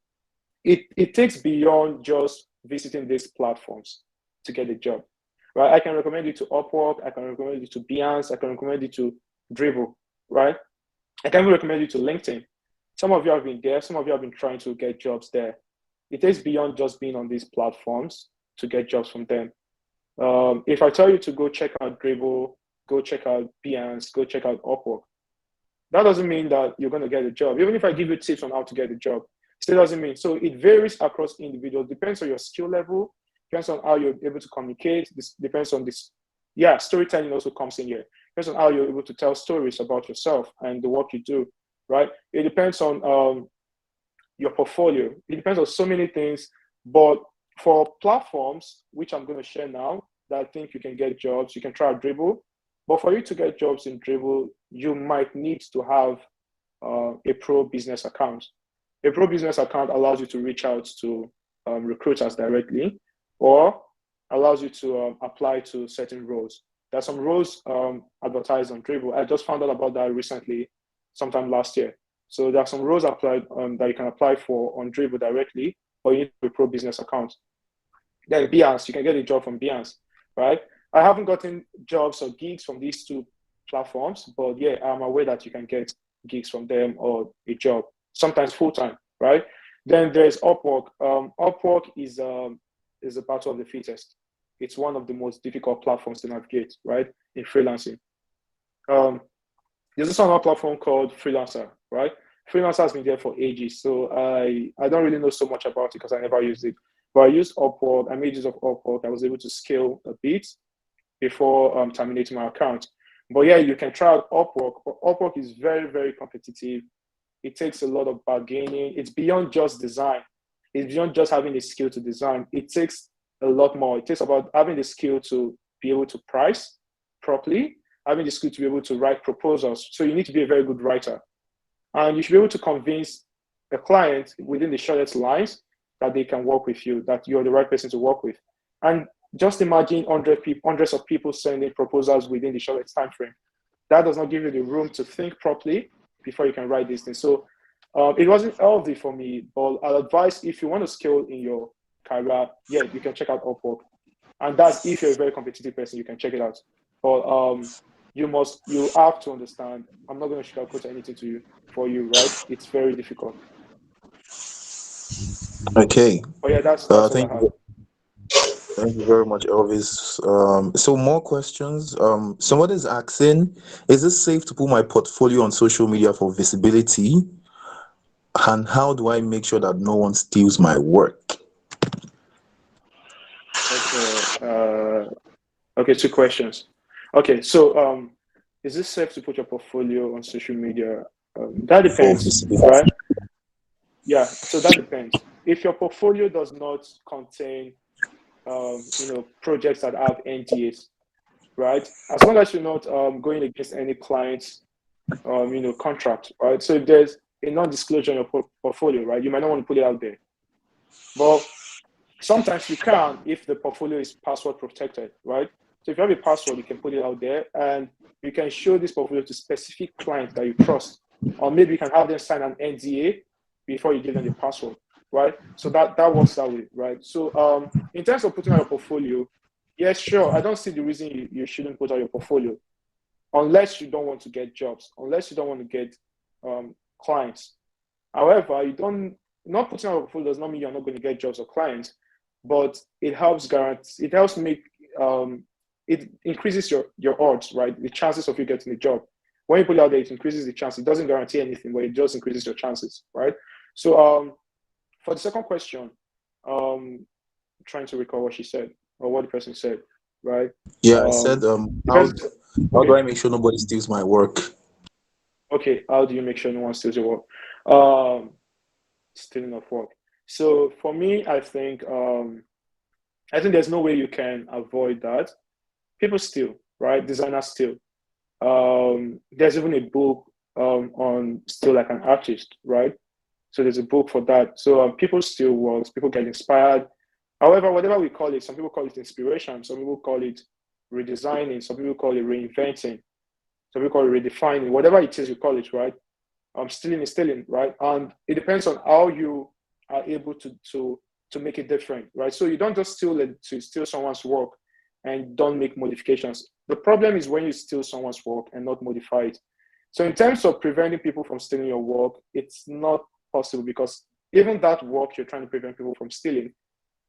it takes beyond just visiting these platforms to get a job, right? I can recommend you to Upwork, I can recommend you to Behance, I can recommend you to Dribble, right? I can even recommend you to LinkedIn. Some of you have been there, some of you have been trying to get jobs there. It takes beyond just being on these platforms to get jobs from them. If I tell you to go check out Dribble, go check out Behance, go check out Upwork, that doesn't mean that you're going to get a job. Even if I give you tips on how to get a job, still doesn't mean. So it varies across individuals. Depends on your skill level, depends on how you're able to communicate. This depends on this. Yeah, storytelling also comes in here. Depends on how you're able to tell stories about yourself and the work you do, right? It depends on your portfolio. It depends on so many things. But for platforms, which I'm going to share now, that I think you can get jobs, you can try Dribble. But for you to get jobs in Dribble, you might need to have a pro business account. A pro business account allows you to reach out to recruiters directly, or allows you to apply to certain roles. There are some roles advertised on Dribble. I just found out about that recently, sometime last year. So there are some roles applied that you can apply for on Dribble directly, or you need a pro business account. Then Behance, you can get a job from Behance, right? I haven't gotten jobs or gigs from these two platforms, but yeah, I'm aware that you can get gigs from them or a job, sometimes full-time, right? Then there's Upwork. Upwork is a battle of the fittest. It's one of the most difficult platforms to navigate, right, in freelancing. There's also another platform called Freelancer, right? Freelancer has been there for ages, so I don't really know so much about it because I never used it. But I used Upwork. I made use of Upwork. I was able to scale a bit before terminating my account. But yeah, you can try out Upwork. But Upwork is very, very competitive. It takes a lot of bargaining. It's beyond just design. It's beyond just having the skill to design. It takes a lot more. It takes about having the skill to be able to price properly, having the skill to be able to write proposals. So you need to be a very good writer. And you should be able to convince a client within the shortest lines that they can work with you, that you're the right person to work with. And just imagine hundreds of people sending proposals within the shortest time frame. That does not give you the room to think properly before you can write these things. So it wasn't healthy for me, but I'll advise if you want to scale in your career, yeah, you can check out Upwork. And that's if you're a very competitive person, you can check it out. But you have to understand, I'm not going to sugarcoat anything to you for you, right? It's very difficult. Okay. But yeah, that's all Thank I have. you. Thank you very much, Elvis. So more questions. Somebody's asking, is it safe to put my portfolio on social media for visibility? And how do I make sure that no one steals my work? Okay, two questions. Okay, so is it safe to put your portfolio on social media? That For depends, visibility. right? Yeah, so that depends. If your portfolio does not contain, projects that have NDAs, right? As long as you're not going against any client's, contract, right? So if there's a non-disclosure in your portfolio, right, you might not want to put it out there. But sometimes you can if the portfolio is password protected, right? So if you have a password, you can put it out there and you can show this portfolio to specific clients that you trust. Or maybe you can have them sign an NDA before you give them the password, right? So that works that way, right? So in terms of putting out your portfolio, yes, sure. I don't see the reason you shouldn't put out your portfolio unless you don't want to get jobs, unless you don't want to get clients. However, you don't not putting out your portfolio does not mean you're not going to get jobs or clients, but it helps guarantee, it helps make it increases your odds, right? The chances of you getting a job. When you put it out there, it increases the chance. It doesn't guarantee anything, but it just increases your chances, right? So for the second question, trying to recall what she said or what the person said, right? Yeah, I said, The person, how do okay, I make sure nobody steals my work? okay. How do you make sure no one steals your work? Stealing of work. So for me, I think there's no way you can avoid that. People steal, right? Designers steal. There's even a book on steal like an artist, right? So there's a book for that. So people steal works, people get inspired. However, whatever we call it, some people call it inspiration, some people call it redesigning, some people call it reinventing, some people call it redefining, whatever it is you call it, right? Stealing is stealing, right? And it depends on how you are able to make it different, right? So you don't just steal it to steal someone's work and don't make modifications. The problem is when you steal someone's work and not modify it. So in terms of preventing people from stealing your work, it's not possible because even that work you're trying to prevent people from stealing,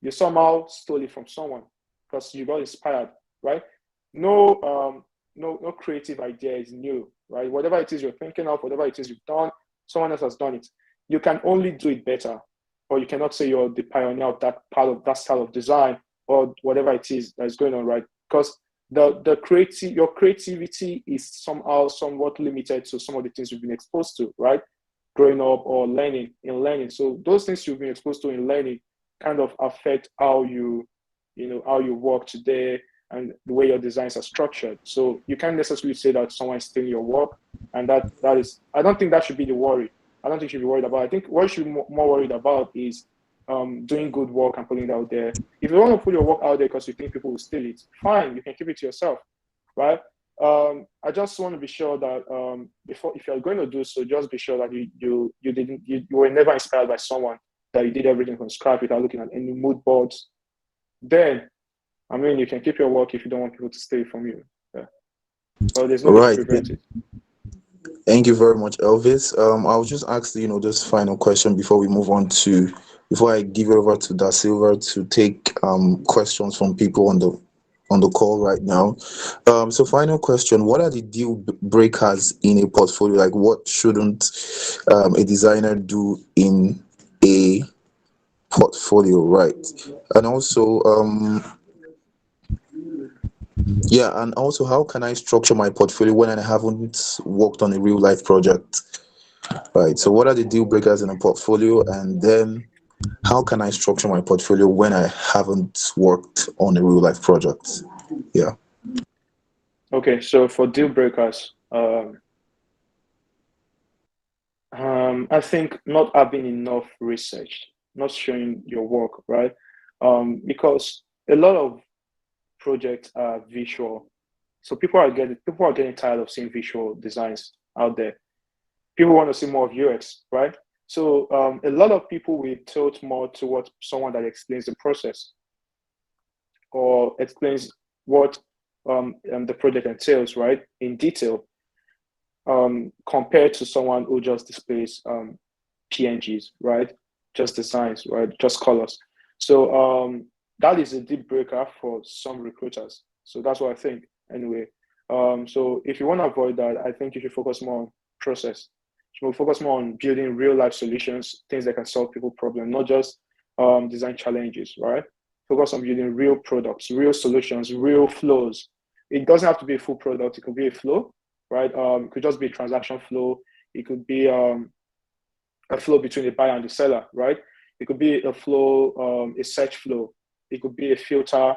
you somehow stole it from someone because you got inspired, right? No creative idea is new, right? Whatever it is you're thinking of, whatever it is you've done, someone else has done it. You can only do it better, or you cannot say you're the pioneer of that part of that style of design or whatever it is that's going on, right? Because your creativity is somehow somewhat limited to some of the things you've been exposed to, right? Growing up or learning. So those things you've been exposed to in learning kind of affect how how you work today and the way your designs are structured. So you can't necessarily say that someone's stealing your work, and that is, I don't think that should be the worry. I don't think you should be worried about. I think what you should be more worried about is doing good work and putting it out there. If you want to put your work out there because you think people will steal it, fine, you can keep it to yourself, right? I just want to be sure that before, if you're going to do so, just be sure that you were never inspired by someone, that you did everything from scratch without looking at any mood boards. Then, I mean, you can keep your work if you don't want people to steal it from you. Yeah. But there's no All way to right. prevent it. Thank you very much, Elvis. I'll just ask this final question before we move on to before I give it over to Da Silva to take questions from people on the call right now. So final question: what are the deal breakers in a portfolio? Like, what shouldn't a designer do in a portfolio, right? And also, Yeah, and also how can I structure my portfolio when I haven't worked on a real life project? Right. So what are the deal breakers in a portfolio? And then how can I structure my portfolio when I haven't worked on a real life project? Yeah. Okay, so for deal breakers, I think not having enough research, not showing your work, right? Because a lot of projects are visual, so people are getting tired of seeing visual designs out there. People want to see more of UX, right? So a lot of people will tilt more towards someone that explains the process or explains what the project entails, right, in detail, compared to someone who just displays PNGs, right? Just designs, right? Just colors. So that is a deal breaker for some recruiters. So that's what I think, anyway. So if you want to avoid that, I think you should focus more on process. You should focus more on building real life solutions, things that can solve people problems, not just design challenges, right? Focus on building real products, real solutions, real flows. It doesn't have to be a full product. It could be a flow, right? It could just be a transaction flow. It could be a flow between the buyer and the seller, right? It could be a flow, a search flow. It could be a filter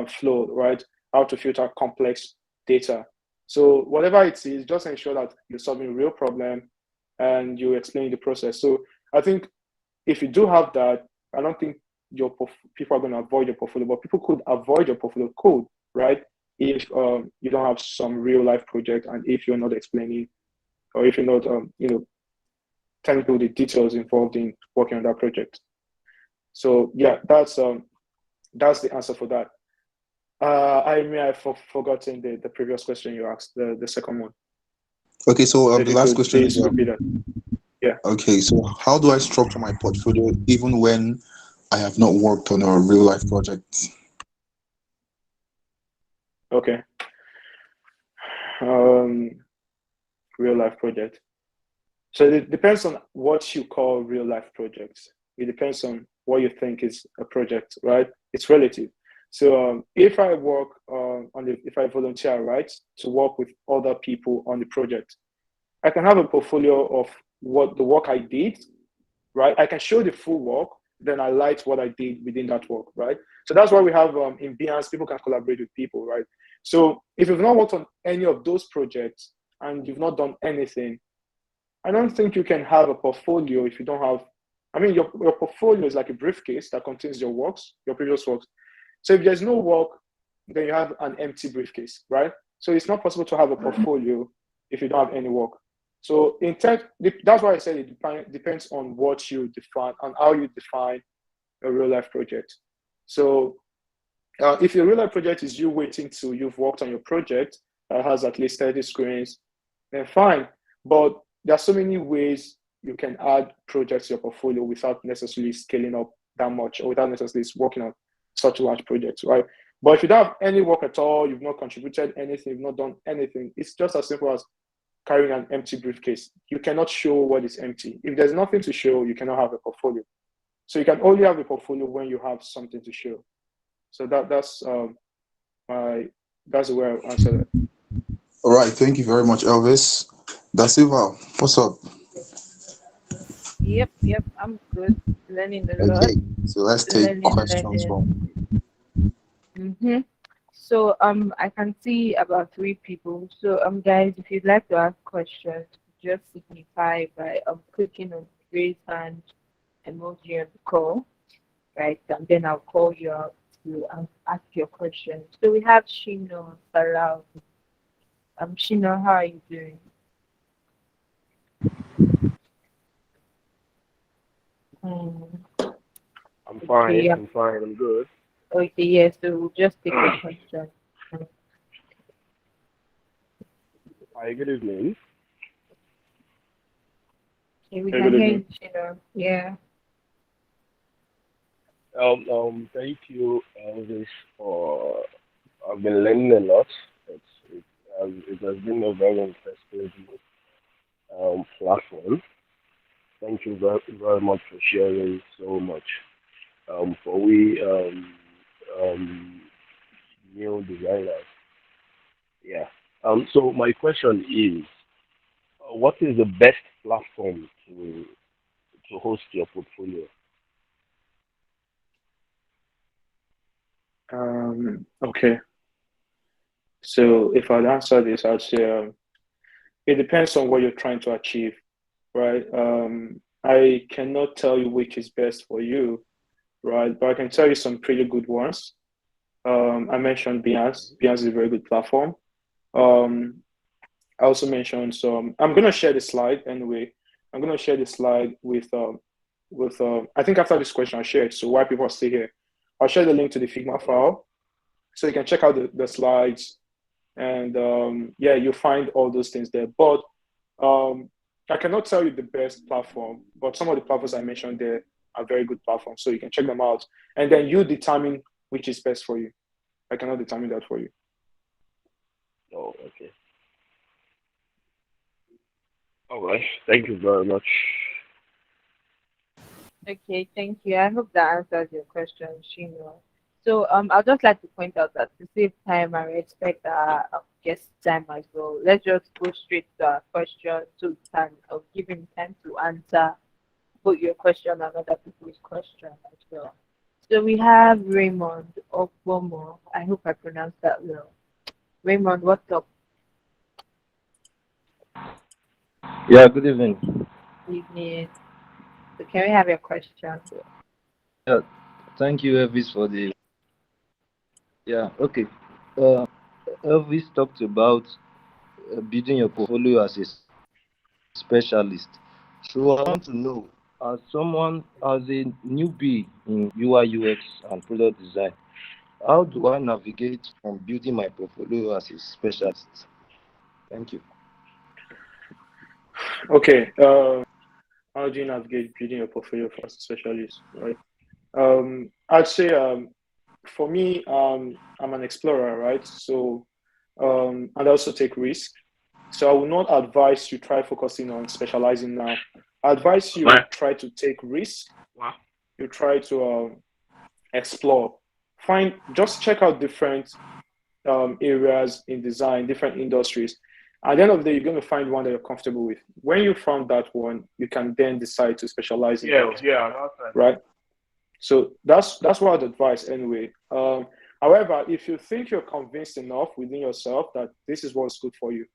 flow, right? How to filter complex data. So whatever it is, just ensure that you're solving a real problem and you explain the process. So I think if you do have that, I don't think people are going to avoid your portfolio, but people could avoid your portfolio code, right? If you don't have some real life project and if you're not explaining or if you're not, telling people the details involved in working on that project. So yeah, that's the answer for that. I mean, I've forgotten the previous question you asked, the second one. Okay, so So if the you last could question is please repeat that. Yeah. okay, so how do I structure my portfolio even when I have not worked on a real life project? Okay. Um, Real life project. So it depends on what you call real life projects. It depends on what you think is a project, right? It's relative. So if I work if I volunteer, right, to work with other people on the project, I can have a portfolio of what the work I did, right? I can show the full work, then I light what I did within that work, right? So that's why we have in Behance, people can collaborate with people, right? So if you've not worked on any of those projects and you've not done anything, I don't think you can have a portfolio if you don't have. I mean, your portfolio is like a briefcase that contains your works, your previous works. So if there's no work, then you have an empty briefcase, right? So it's not possible to have a portfolio if you don't have any work. So that's why I said it depends on what you define and how you define a real life project. So if your real life project is you waiting till you've worked on your project that has at least 30 screens, then fine. But there are so many ways you can add projects to your portfolio without necessarily scaling up that much or without necessarily working on such large projects, right? But if you don't have any work at all, you've not contributed anything, you've not done anything, it's just as simple as carrying an empty briefcase. You cannot show what is empty. If there's nothing to show, you cannot have a portfolio. So you can only have a portfolio when you have something to show. So that's the way I answer that. All right, thank you very much, Elvis. Da Silva, what's up? Yep, I'm good. Learning a lot. Okay, so let's take questions Learning. from. Mm-hmm. So I can see about three people. So guys, if you'd like to ask questions, just signify by clicking on raise hand emoji on the call, right? And then I'll call you out to ask your questions. So we have Shino Sarao. Shino, how are you doing? Hmm. I'm Okay, fine. yeah. I'm fine. I'm good. Okay, yeah. So we'll just take your question. Hi, good evening. Okay, we Hey, can good hear evening. you, Shino. Yeah. Thank you, Elvis, for. I've been learning a lot. It has been a very interesting platform. Thank you very, very much for sharing so much. For we um, new designers, Yeah. So my question is, what is the best platform to host your portfolio? Okay. So if I'd answer this, I'd say it depends on what you're trying to achieve, right? I cannot tell you which is best for you, right? But I can tell you some pretty good ones. I mentioned Behance. Behance is a very good platform. Um, I also mentioned some. I'm gonna share the slide anyway. I'm gonna share the slide with I think after this question I'll share it. So while people are still here, I'll share the link to the Figma file so you can check out the slides and yeah, you'll find all those things there. But I cannot tell you the best platform, but some of the platforms I mentioned there are very good platforms, so you can check them out, and then you determine which is best for you. I cannot determine that for you. Oh, okay. All right. Thank you very much. Okay, thank you. I hope that answers your question, Shino. So I'd just like to point out that to save time and respect our guest time as well, let's just go straight to our question so we can give him time to answer both your question and other people's question as well. So we have Raymond Okbomo. I hope I pronounced that well. Raymond, what's up? Yeah, good evening. Evening. So can we have your question? Yeah, thank you, Elvis, for the. Yeah, okay. Uh, Elvis talked about building your portfolio as a specialist. So I want to know, as a newbie in UI, UX, and product design, how do I navigate from building my portfolio as a specialist? Thank you. Okay. How do you navigate building your portfolio for as a specialist, right? I'd say for me, I'm an explorer, right? So and I also take risk. So I will not advise you try focusing on specializing now. I advise you try to take risk. You try to explore. Find just check out different areas in design, different industries. At the end of the day, you're going to find one that you're comfortable with. When you found that one, you can then decide to specialize in Yeah, it, yeah, right? So that's what I'd advise anyway. However, if you think you're convinced enough within yourself that this is what's good for you,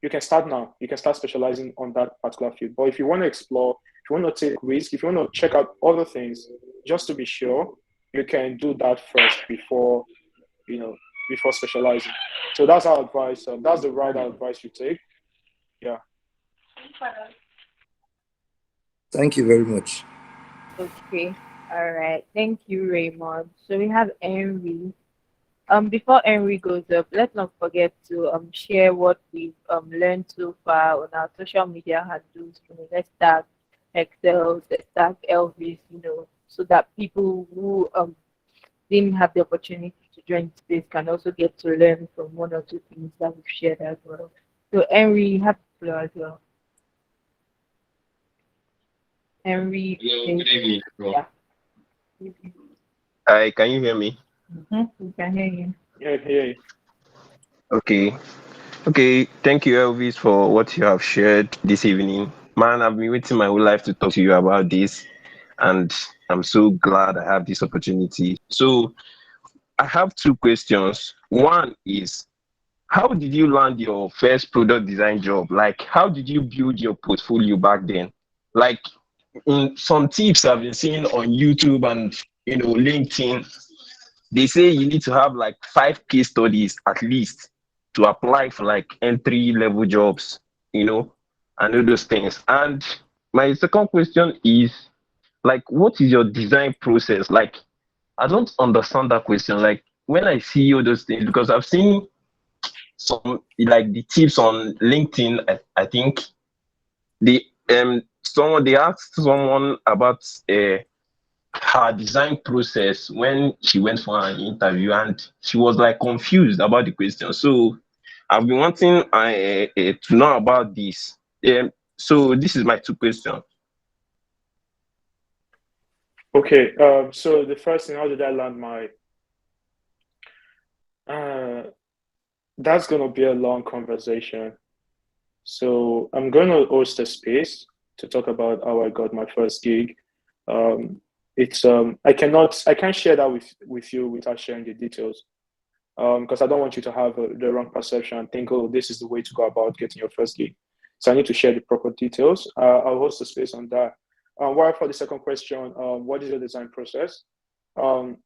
you can start now. You can start specializing on that particular field. But if you want to explore, if you want to take risk, if you want to check out other things, just to be sure, you can do that first before before specializing. So that's our advice. That's the route I advise you take. Yeah. Thank you very much. Okay. All right. Thank you, Raymond. So we have Henry. Before Henry goes up, let's not forget to share what we've learned so far on our social media handles. Let's tag Perxels, let's tag Elvis, so that people who didn't have the opportunity to join space can also get to learn from one or two things that we've shared as well. So Henry, you have the floor as well. Henry, Hello, good evening, everyone. yeah. Hi, can you hear me? We can hear you. Yeah, yeah. Okay. Okay, thank you, Elvis, for what you have shared this evening. Man, I've been waiting my whole life to talk to you about this, and I'm so glad I have this opportunity. So, I have two questions. One is, how did you land your first product design job? Like, how did you build your portfolio back then? Like, some tips I've been seeing on YouTube and LinkedIn, they say you need to have like 5 case studies at least to apply for like entry level jobs, and all those things. And my second question is, like, what is your design process? Like, I don't understand that question. Like, when I see all those things, because I've seen some like the tips on LinkedIn, I think they asked someone about her design process when she went for an interview, and she was like confused about the question. So I've been wanting to know about this. So this is my two questions. Okay. So the first thing, how did I land my? Uh, that's going to be a long conversation. So I'm going to host a space to talk about how I got my first gig. It's I can't share that with you without sharing the details. Because I don't want you to have the wrong perception and think, oh, this is the way to go about getting your first gig. So I need to share the proper details. I'll host a space on that. While for the second question, what is your design process? Um,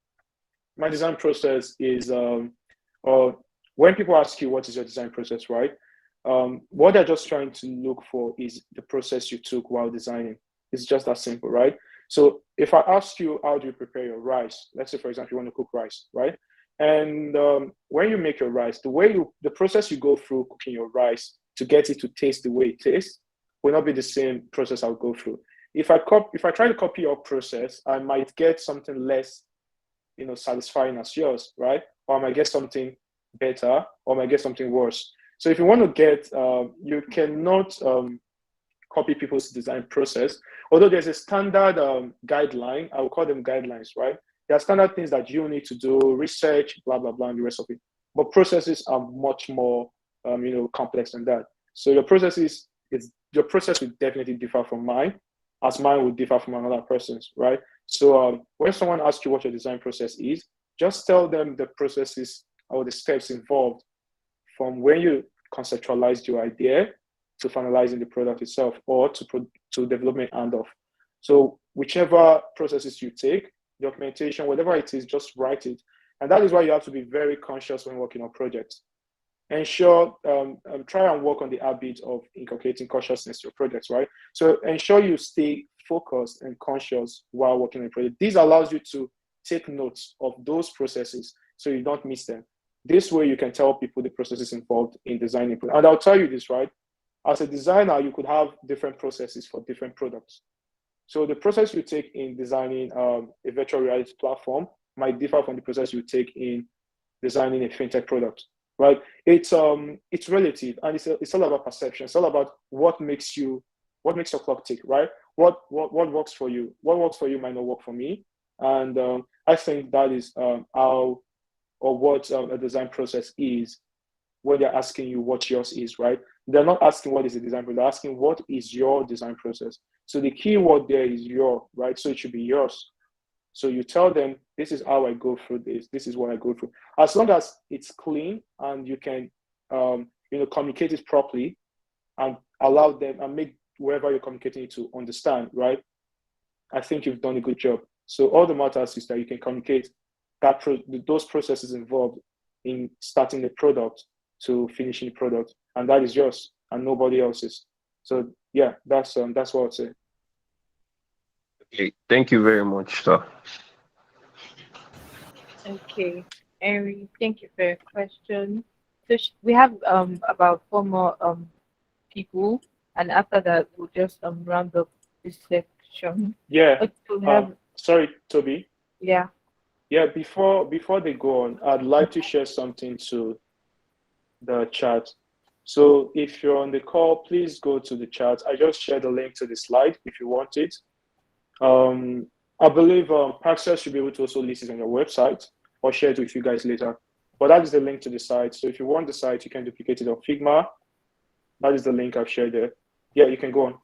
my design process is, or when people ask you what is your design process, right? What they're just trying to look for is the process you took while designing. It's just that simple, right? So if I ask you, how do you prepare your rice? Let's say, for example, you want to cook rice, right? And when you make your rice, the process you go through cooking your rice to get it to taste the way it tastes will not be the same process I'll go through. If I try to copy your process, I might get something less, satisfying as yours, right? Or I might get something better, or I might get something worse. So if you want to get, you cannot copy people's design process. Although there's a standard guideline, I will call them guidelines, right? There are standard things that you need to do, research, blah, blah, blah, and the rest of it. But processes are much more, complex than that. So your process will definitely differ from mine, as mine would differ from another person's, right? So when someone asks you what your design process is, just tell them the processes or the steps involved from when you conceptualized your idea to finalizing the product itself, or to development handoff. So whichever processes you take, documentation, whatever it is, just write it. And that is why you have to be very conscious when working on projects. Ensure, try and work on the habit of inculcating consciousness to your projects, right? So ensure you stay focused and conscious while working on a project. This allows you to take notes of those processes so you don't miss them. This way you can tell people the processes involved in designing. And I'll tell you this, right? As a designer, you could have different processes for different products. So the process you take in designing a virtual reality platform might differ from the process you take in designing a fintech product, right? It's relative, and it's all about perception. It's all about what makes your clock tick, right? What works for you? What works for you might not work for me, and I think that is how or what a design process is when they're asking you what yours is, right? They're not asking what is the design process, they're asking what is your design process. So the key word there is your, right? So it should be yours. So you tell them, this is how I go through this is what I go through. As long as it's clean and you can communicate it properly and allow them and make whoever you're communicating it to understand, right? I think you've done a good job. So all the matters is that you can communicate those processes involved in starting the product to finishing the product, and that is yours and nobody else's. So yeah, that's what I'd say. Okay, thank you very much, sir. Okay, Henry, thank you for your question. So we have about four more people, and after that we'll just round up this section. Yeah. Okay, so we have Sorry, Toby. yeah. Yeah, before they go on, I'd like to share something to the chat. So if you're on the call, please go to the chat. I just shared the link to the slide if you want it. I believe Perxels should be able to also list it on your website or share it with you guys later. But that is the link to the site. So if you want the site, you can duplicate it on Figma. That is the link I've shared there. Yeah, you can go on.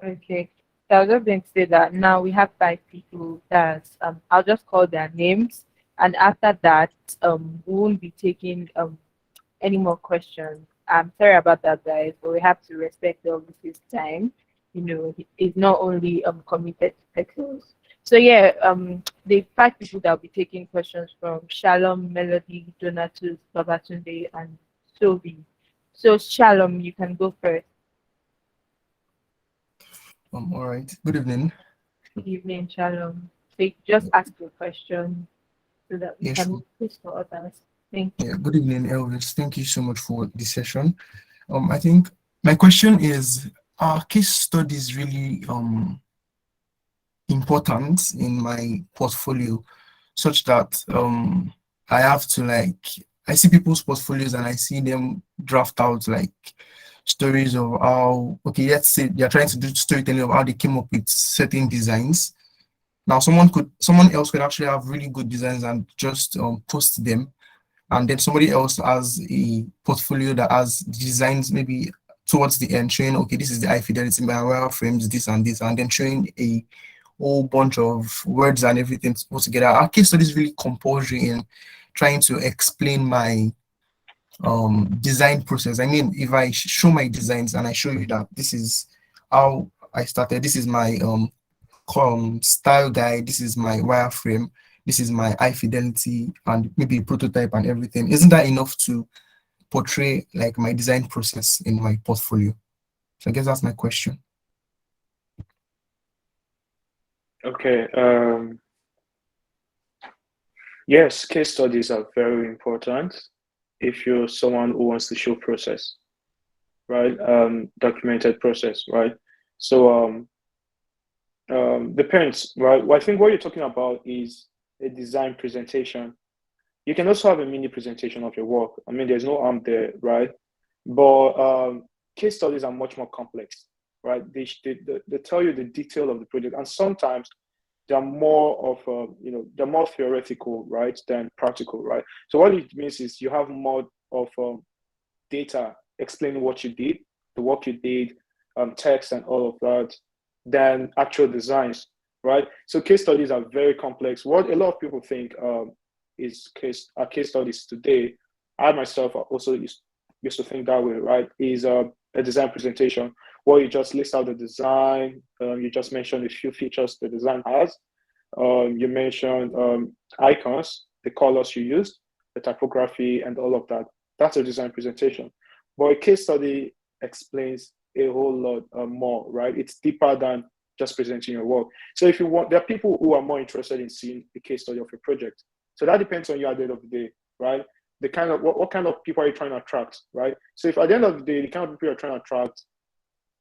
Okay. So I was just going to say that now we have 5 people that I'll just call their names, and after that we won't be taking any more questions. I'm sorry about that, guys, but we have to respect Elvis's time. He's not only committed to Perxels. So yeah, the 5 people that will be taking questions from Shalom, Melody, Donatus, Babatunde, and Sophie. So Shalom, you can go first. All right. Good evening. Good evening, Shalom. So you just ask your question so that we can please for others. Thank you. Yeah. Good evening, Elvis. Thank you so much for this session. I think my question is: are case studies really important in my portfolio, such that I have to I see people's portfolios and I see them draft out stories of how, okay, let's say they're trying to do storytelling of how they came up with certain designs. Now someone else could actually have really good designs and just post them, and then somebody else has a portfolio that has designs maybe towards the end showing, okay, this is the high fidelity my wireframes, this and this, and then showing a whole bunch of words and everything all together. Our case study is really compulsory in trying to explain my design process. I mean, if I show my designs and I show you that this is how I started, this is my style guide, this is my wireframe, this is my high fidelity, and maybe a prototype and everything, isn't that enough to portray like my design process in my portfolio? So I guess that's my question. Okay. Yes, case studies are very important if you're someone who wants to show process, right? Documented process, right? So depends, right? Well, I think what you're talking about is a design presentation. You can also have a mini presentation of your work. I mean, there's no harm there, right? But case studies are much more complex, right? They tell you the detail of the project, and sometimes they're more of they're more theoretical, right, than practical, right? So what it means is you have more of data explaining what you did, the work you did, text and all of that, than actual designs, right? So case studies are very complex. What a lot of people think is case studies today, I myself also used to think that way, right? Is a design presentation where you just list out the design, you just mention a few features the design has, you mentioned icons, the colors you used, the typography, and all of that. That's a design presentation. But a case study explains a whole lot more, right? It's deeper than just presenting your work. So if you want, there are people who are more interested in seeing a case study of a project. So that depends on you at the end of the day, right? The kind of what kind of people are you trying to attract, right? So if at the end of the day, the kind of people you're trying to attract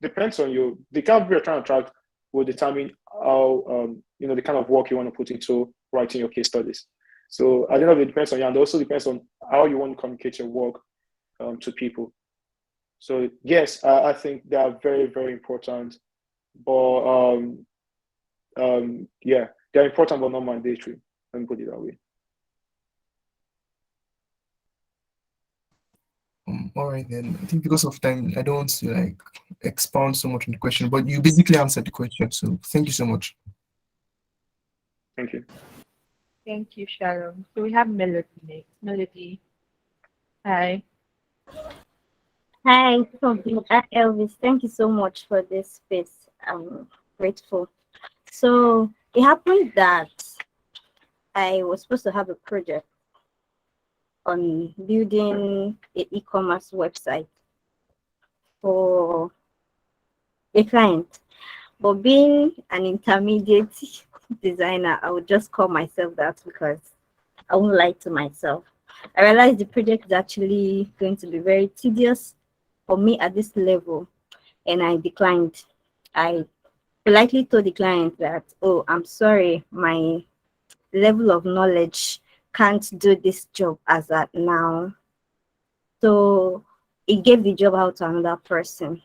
depends on you. The kind of people you're trying to attract will determine how the kind of work you want to put into writing your case studies. So at the end of it, depends on you, and also depends on how you want to communicate your work to people. So yes, I think they are very, very important, but yeah, they're important but not mandatory. Let me put it that way. All right then. I think because of time, I don't want to like expound so much on the question, but you basically answered the question. So thank you so much. Thank you. Thank you, Sharon. So we have Melody next. Melody, hi. Hi, Toby. Elvis. Thank you so much for this space. I'm grateful. So it happened that I was supposed to have a project on building an e-commerce website for a client. But being an intermediate designer, I would just call myself that because I won't lie to myself. I realized the project is actually going to be very tedious for me at this level, and I declined. I politely told the client that, oh, I'm sorry, my level of knowledge can't do this job as at now. So it gave the job out to another person.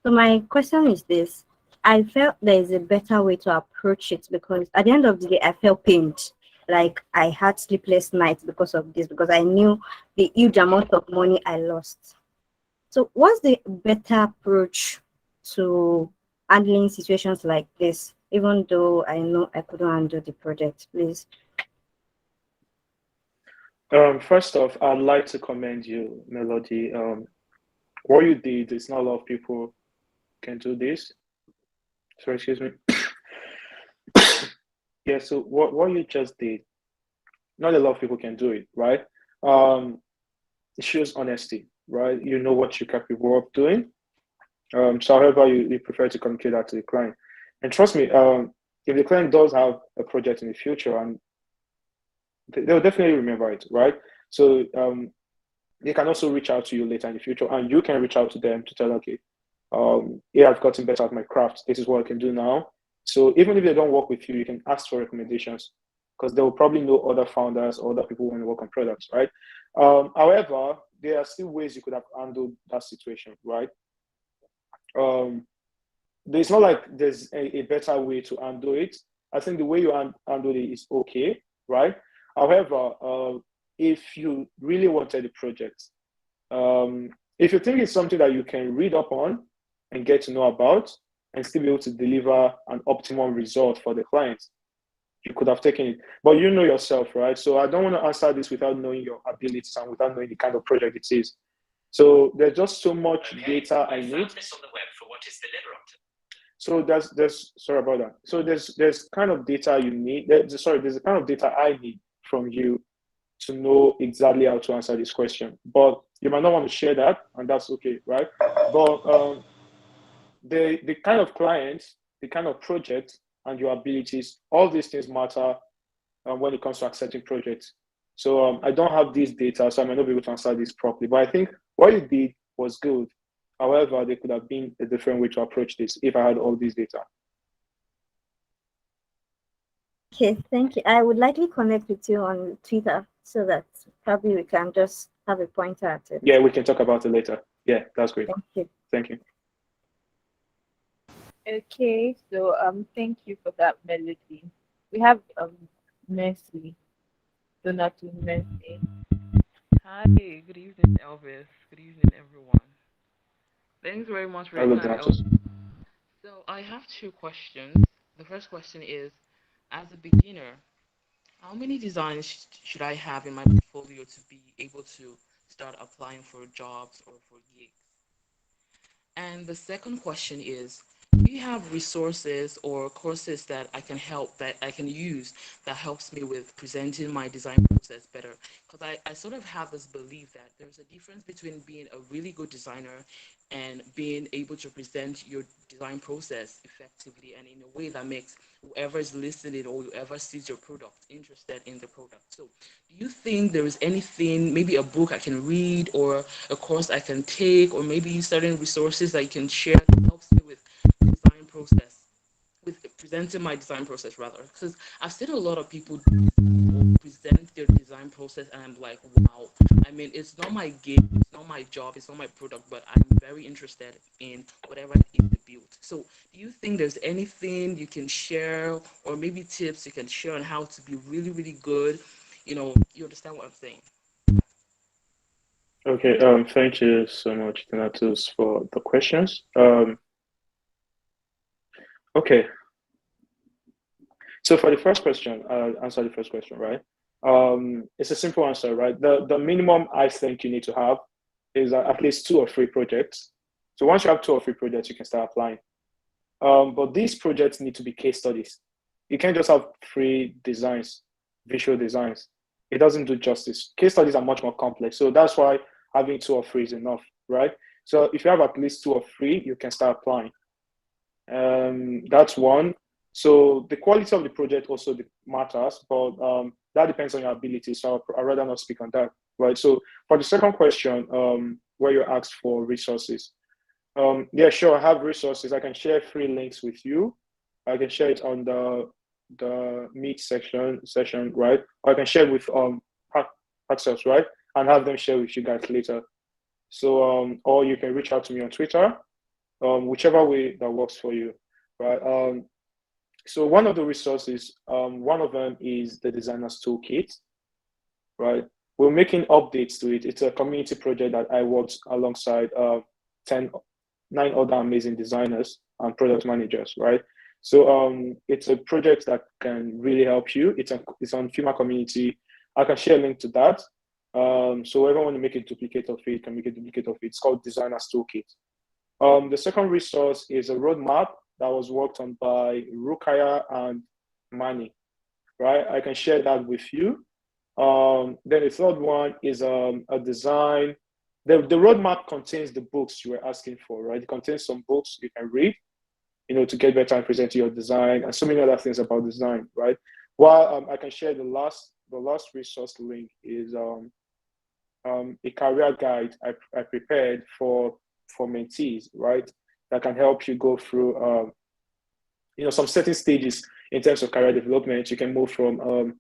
So my question is this. I felt there is a better way to approach it because at the end of the day, I felt pained. Like I had sleepless nights because of this, because I knew the huge amount of money I lost. So what's the better approach to handling situations like this, even though I know I couldn't handle the project, please? First off, I'd like to commend you, Melody. What you did is not a lot of people can do this. Sorry, excuse me. Yeah, so what you just did, not a lot of people can do it, right? It shows honesty, right? You know what you're capable of doing. So however you prefer to communicate that to the client. And trust me, if the client does have a project in the future, and they'll definitely remember it, right? So they can also reach out to you later in the future, and you can reach out to them to tell them, okay, yeah, I've gotten better at my craft. This is what I can do now. So even if they don't work with you, you can ask for recommendations because they will probably know other founders or other people who want to work on products, right? However, there are still ways you could have handled that situation, right? It's not like there's a better way to handle it. I think the way you handle it is okay, right? However, if you really wanted the project. If you think it's something that you can read up on and get to know about and still be able to deliver an optimum result for the client, you could have taken it. But you know yourself, right? So I don't want to answer this without knowing your abilities and without knowing the kind of project it is. So there's just so much data I need. So there's sorry about that. So there's kind of data you need. There's the kind of data I need from you to know exactly how to answer this question. But you might not want to share that, and that's okay, right? But the kind of client, the kind of project, and your abilities, all these things matter when it comes to accepting projects. So I don't have this data, so I might not be able to answer this properly. But I think what you did was good. However, there could have been a different way to approach this if I had all this data. Okay, thank you. I would likely connect with you on Twitter so that probably we can just have a pointer at it. Yeah, we can talk about it later. Yeah, that's great. Thank you. Thank you. Okay, so thank you for that melody. We have Mercy. Donatu Mercy. Hi, good evening, Elvis. Good evening, everyone. Thanks very much for your Hello, time, Donatus. Elvis. So, I have two questions. The first question is, as a beginner, how many designs should I have in my portfolio to be able to start applying for jobs or for gigs? And the second question is, do you have resources or courses that I can use that helps me with presenting my design process better? Because I sort of have this belief that there's a difference between being a really good designer and being able to present your design process effectively and in a way that makes whoever is listening or whoever sees your product interested in the product. So do you think there is anything, maybe a book I can read or a course I can take, or maybe certain resources that you can share that helps me with design process, with presenting my design process rather? Because I've seen a lot of people do or present their design process, and I'm like, wow. I mean, it's not my game, it's not my job, it's not my product, but I'm very interested in whatever it is they build. So, do you think there's anything you can share, or maybe tips you can share on how to be really, really good? You understand what I'm saying? Okay, thank you so much, Donatus, for the questions. Okay, so for the first question, I'll answer the first question, right? It's a simple answer, right? The minimum I think you need to have is at least 2 or 3 projects. So once you have 2 or 3 projects, you can start applying. But these projects need to be case studies. You can't just have free designs, visual designs. It doesn't do justice. Case studies are much more complex. So that's why having 2 or 3 is enough, right? So if you have at least 2 or 3, you can start applying. That's one. So the quality of the project also matters, but that depends on your ability. So I'd rather not speak on that, right? So for the second question, where you asked for resources, yeah, sure, I have resources. I can share free links with you. I can share it on the Meet session, right? Or I can share it with Perxels, right? And have them share with you guys later. So or you can reach out to me on Twitter, whichever way that works for you, right? So one of the resources, one of them is the Designer's Toolkit, right? We're making updates to it. It's a community project that I worked alongside 9 other amazing designers and product managers, right? So it's a project that can really help you. It's on Fima community. I can share a link to that. So whoever want to make a duplicate of it can make a duplicate of it. It's called Designer's Toolkit. The second resource is a roadmap that was worked on by Rukaya and Mani, right? I can share that with you. Then the third one is a design. The roadmap contains the books you were asking for, right? It contains some books you can read, to get better and present your design and so many other things about design, right? While I can share the last resource link is a career guide I prepared for mentees, right? That can help you go through, some certain stages in terms of career development. You can move from,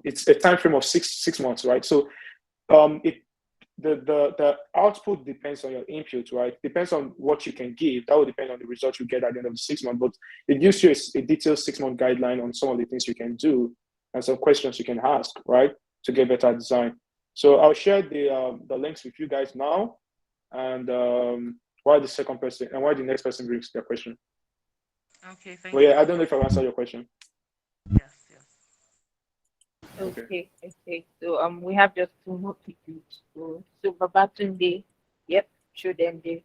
it's a time frame of six months, right? So the output depends on your input, right? Depends on what you can give. That will depend on the results you get at the end of the 6 months. But it gives you a detailed 6-month guideline on some of the things you can do and some questions you can ask, right? to get better design. So I'll share the links with you guys now, and while the second person and while the next person brings their question. Okay, thank Well, you yeah, I very don't know much. if I've answered your question. Yes, yes. Okay. Okay. So we have just two more people. So Babatunde, yep, show them there.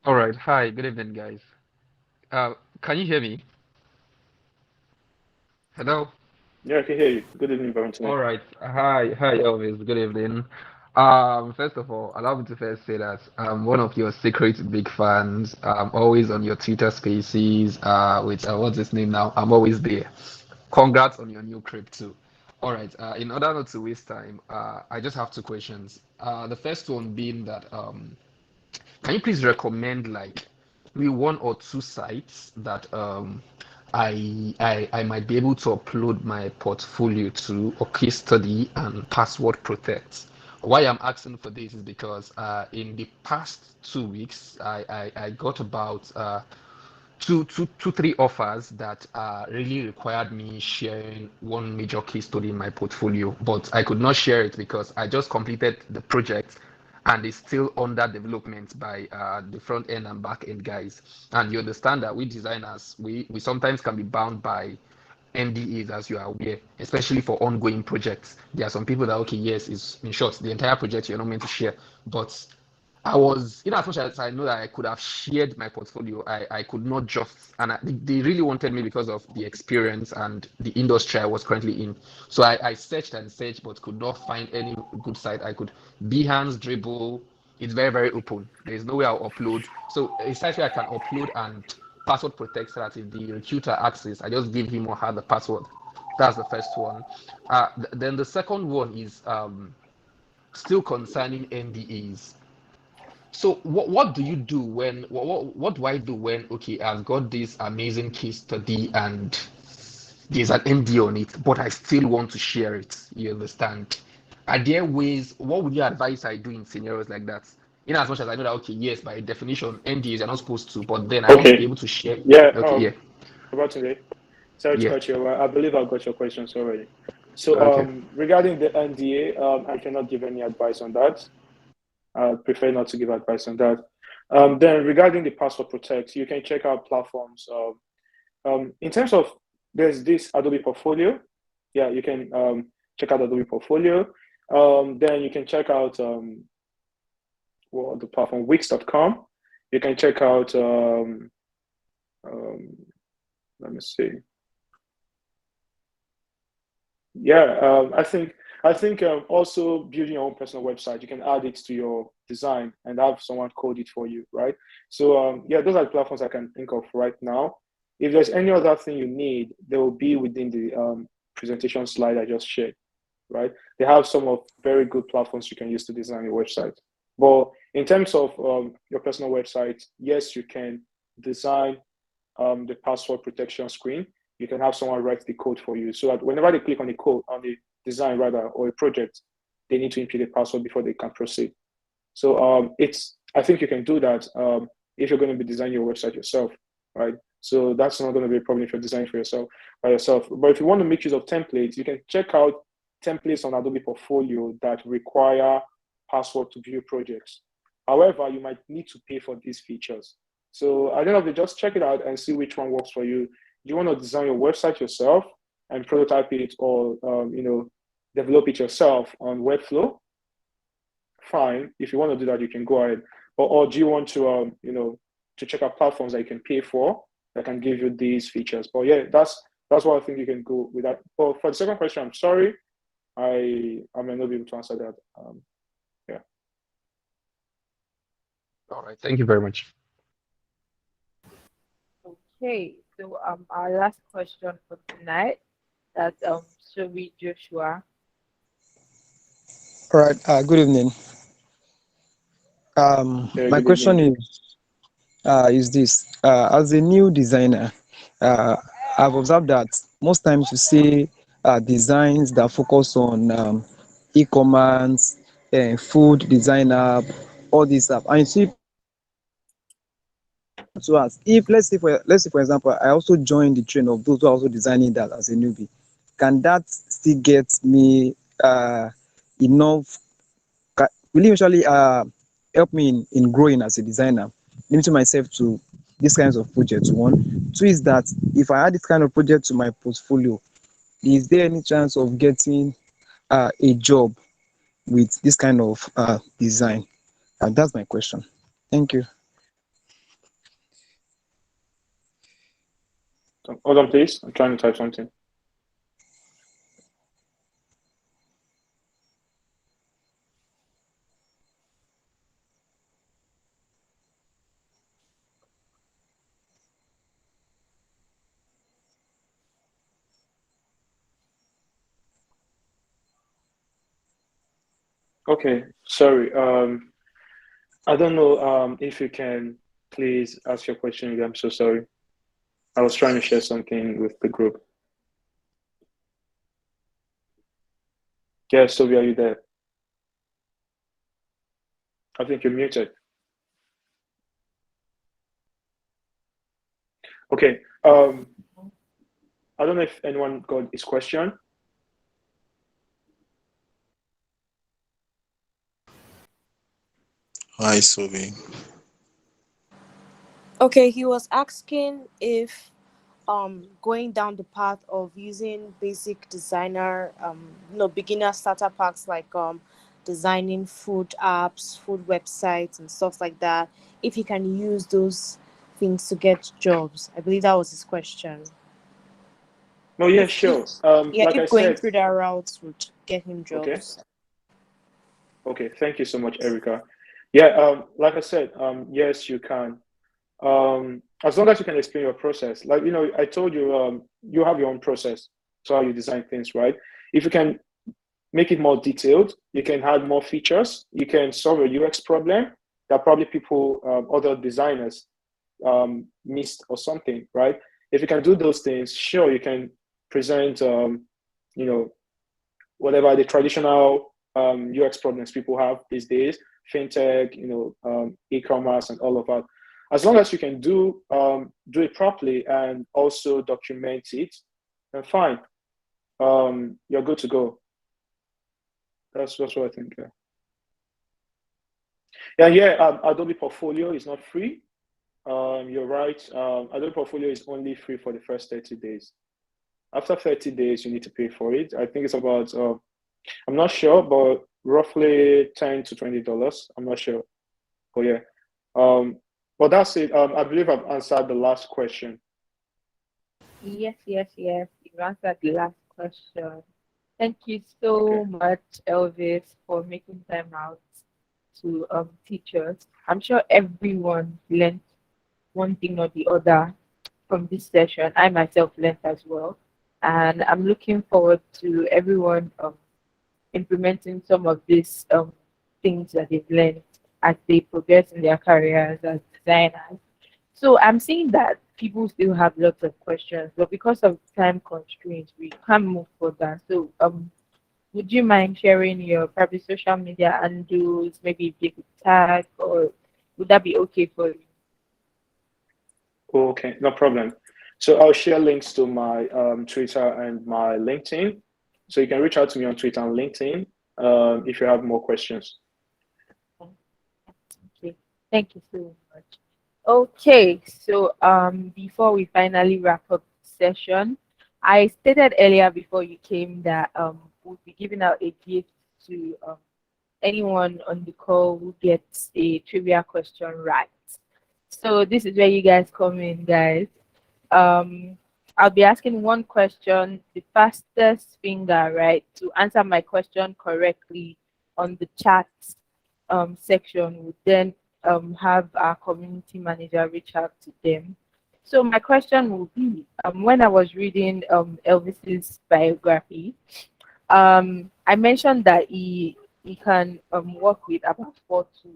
All right. Hi. Good evening, guys. Can you hear me? Hello. Yeah, I can hear you. Good evening, Valentine. All right. Hi, Elvis. Good evening. First of all, allow me to first say that I'm one of your secret big fans. I'm always on your Twitter Spaces. With what's his name now? I'm always there. Congrats on your new crypto. All right. In order not to waste time, I just have two questions. The first one being that can you please recommend like maybe one or two sites that I might be able to upload my portfolio to or case study and password protect? Why I'm asking for this is because in the past 2 weeks I got about three offers that really required me sharing one major case study in my portfolio, but I could not share it because I just completed the project and it's still under development by the front end and back end guys. And you understand that we designers, we sometimes can be bound by NDAs, as you are aware, especially for ongoing projects. There are some people that, okay, yes, it's in short, the entire project you're not meant to share. But I was, as much as I know that I could have shared my portfolio, I could not just, and they really wanted me because of the experience and the industry I was currently in. So I searched and searched, but could not find any good site. I could, Behance, Dribble, it's very, very open. There's no way I'll upload. So a site where I can upload and password protect so that if the recruiter asks, I just give him or her the password. That's the first one. Then the second one is still concerning NDAs. So what do you do when what do I do when okay I've got this amazing case study and there's an NDA on it, but I still want to share it. You understand? Are there ways? What would you advise I do in scenarios like that? In as much as I know that okay, yes, by definition, NDAs are not supposed to, but then I want to be Okay. able to share. Yeah. Okay, yeah, About today. Sorry to yeah, cut you. I believe I've got your questions already. So, okay. regarding the NDA, I cannot give any advice on that. I prefer not to give advice on that. Then, regarding the password protect, you can check out platforms. In terms of there's this Adobe Portfolio. Yeah, you can check out Adobe Portfolio. Then you can check out the platform Wix.com. You can check out um, let me see. Yeah, I think also building your own personal website, you can add it to your design and have someone code it for you, right? So yeah, those are the platforms I can think of right now. If there's any other thing you need, they will be within the presentation slide I just shared, right? They have some of very good platforms you can use to design your website. But in terms of your personal website, yes, you can design the password protection screen. You can have someone write the code for you so that whenever they click on the code, on the design rather, or a project, they need to input a password before they can proceed. So I think you can do that if you're going to be designing your website yourself, right? So that's not going to be a problem if you're designing for yourself by yourself. But if you want to make use of templates, you can check out templates on Adobe Portfolio that require password to view projects. However, you might need to pay for these features. So at the end of the day, just check it out and see which one works for you. Do you want to design your website yourself and prototype it, or develop it yourself on Webflow? Fine. If you want to do that, you can go ahead. Or do you want to to check out platforms that you can pay for that can give you these features? But yeah, that's what I think you can go with that. But for the second question, I'm sorry, I may not be able to answer that. Yeah. All right. Thank you very much. Okay, so our last question for tonight, that's Sobi Joshua. All right. Good evening. Yeah, My good question evening. is this: as a new designer, uh, I've observed that most times you see designs that focus on e-commerce, food design app, all these app, and you see to us. If let's say for example, I also joined the train of those who are also designing that as a newbie. can that still get me enough? Will it usually help me in growing as a designer, limiting myself to these kinds of projects? One. Two is that if I add this kind of project to my portfolio, is there any chance of getting a job with this kind of design? That's my question. Thank you. Hold on, please. I'm trying to type something. Okay, sorry. I don't know if you can please ask your question again. I'm so sorry. I was trying to share something with the group. Yeah, Sophie, are you there? I think you're muted. Okay. I don't know if anyone got his question. Hi, Sobi. Okay, he was asking if going down the path of using basic designer beginner starter packs like designing food apps, food websites and stuff like that, if he can use those things to get jobs. I believe that was his question. No, yeah, sure. Like I If going said, through that route would get him okay. jobs. Okay, thank you so much, Erica. Yeah, like I said, yes, you can. As long as you can explain your process. Like, I told you, you have your own process. So how you design things, right? If you can make it more detailed, you can add more features, you can solve a UX problem that probably people, other designers missed or something, right? If you can do those things, sure, you can present, you know, whatever the traditional UX problems people have these days, fintech, e-commerce, and all of that. As long as you can do it properly and also document it, then fine, you're good to go. That's what I think. Adobe Portfolio is not free. You're right. Adobe Portfolio is only free for the first 30 days. After 30 days, you need to pay for it. I think it's about I'm not sure, but roughly $10 to $20. I'm not sure. But yeah. But that's it. I believe I've answered the last question. Yes. You answered the last question. Thank you so much, Elvis, for making time out to teach us. I'm sure everyone learned one thing or the other from this session. I myself learned as well. And I'm looking forward to everyone implementing some of these things that they've learned as they progress in their careers as designers. So I'm seeing that people still have lots of questions, but because of time constraints, we can't move further. So would you mind sharing your probably social media handles, maybe if they could tag, or would that be okay for you? Okay, no problem. So I'll share links to my Twitter and my LinkedIn. So you can reach out to me on Twitter and LinkedIn if you have more questions. Okay, thank you so much. Okay, so before we finally wrap up the session, I stated earlier before you came that we'll be giving out a gift to anyone on the call who gets a trivia question right. So this is where you guys come in, guys. I'll be asking one question. The fastest finger, right, to answer my question correctly on the chat section would then have our community manager reach out to them. So my question will be, when I was reading Elvis's biography, I mentioned that he can work with about 4 tools.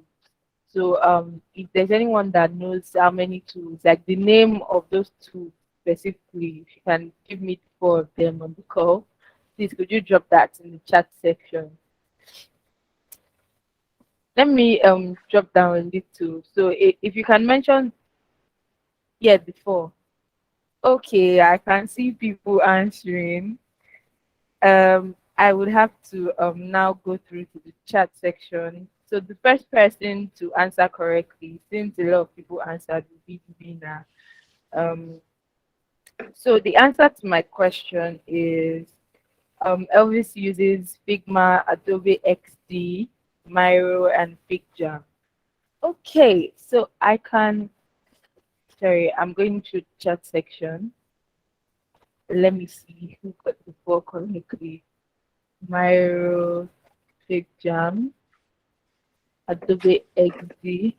So if there's anyone that knows how many tools, like the name of those tools specifically, if you can give me 4 of them on the call, please could you drop that in the chat section? Let me drop down a little. So if you can mention, yeah, before. Okay, I can see people answering. I would have to now go through to the chat section. So the first person to answer correctly, since a lot of people answered, will be the winner. Um, so the answer to my question is Elvis uses Figma, Adobe XD, Miro, and FigJam. Okay, so I can. Sorry, I'm going to chat section. Let me see who got the ball correctly. Miro, FigJam, Adobe XD.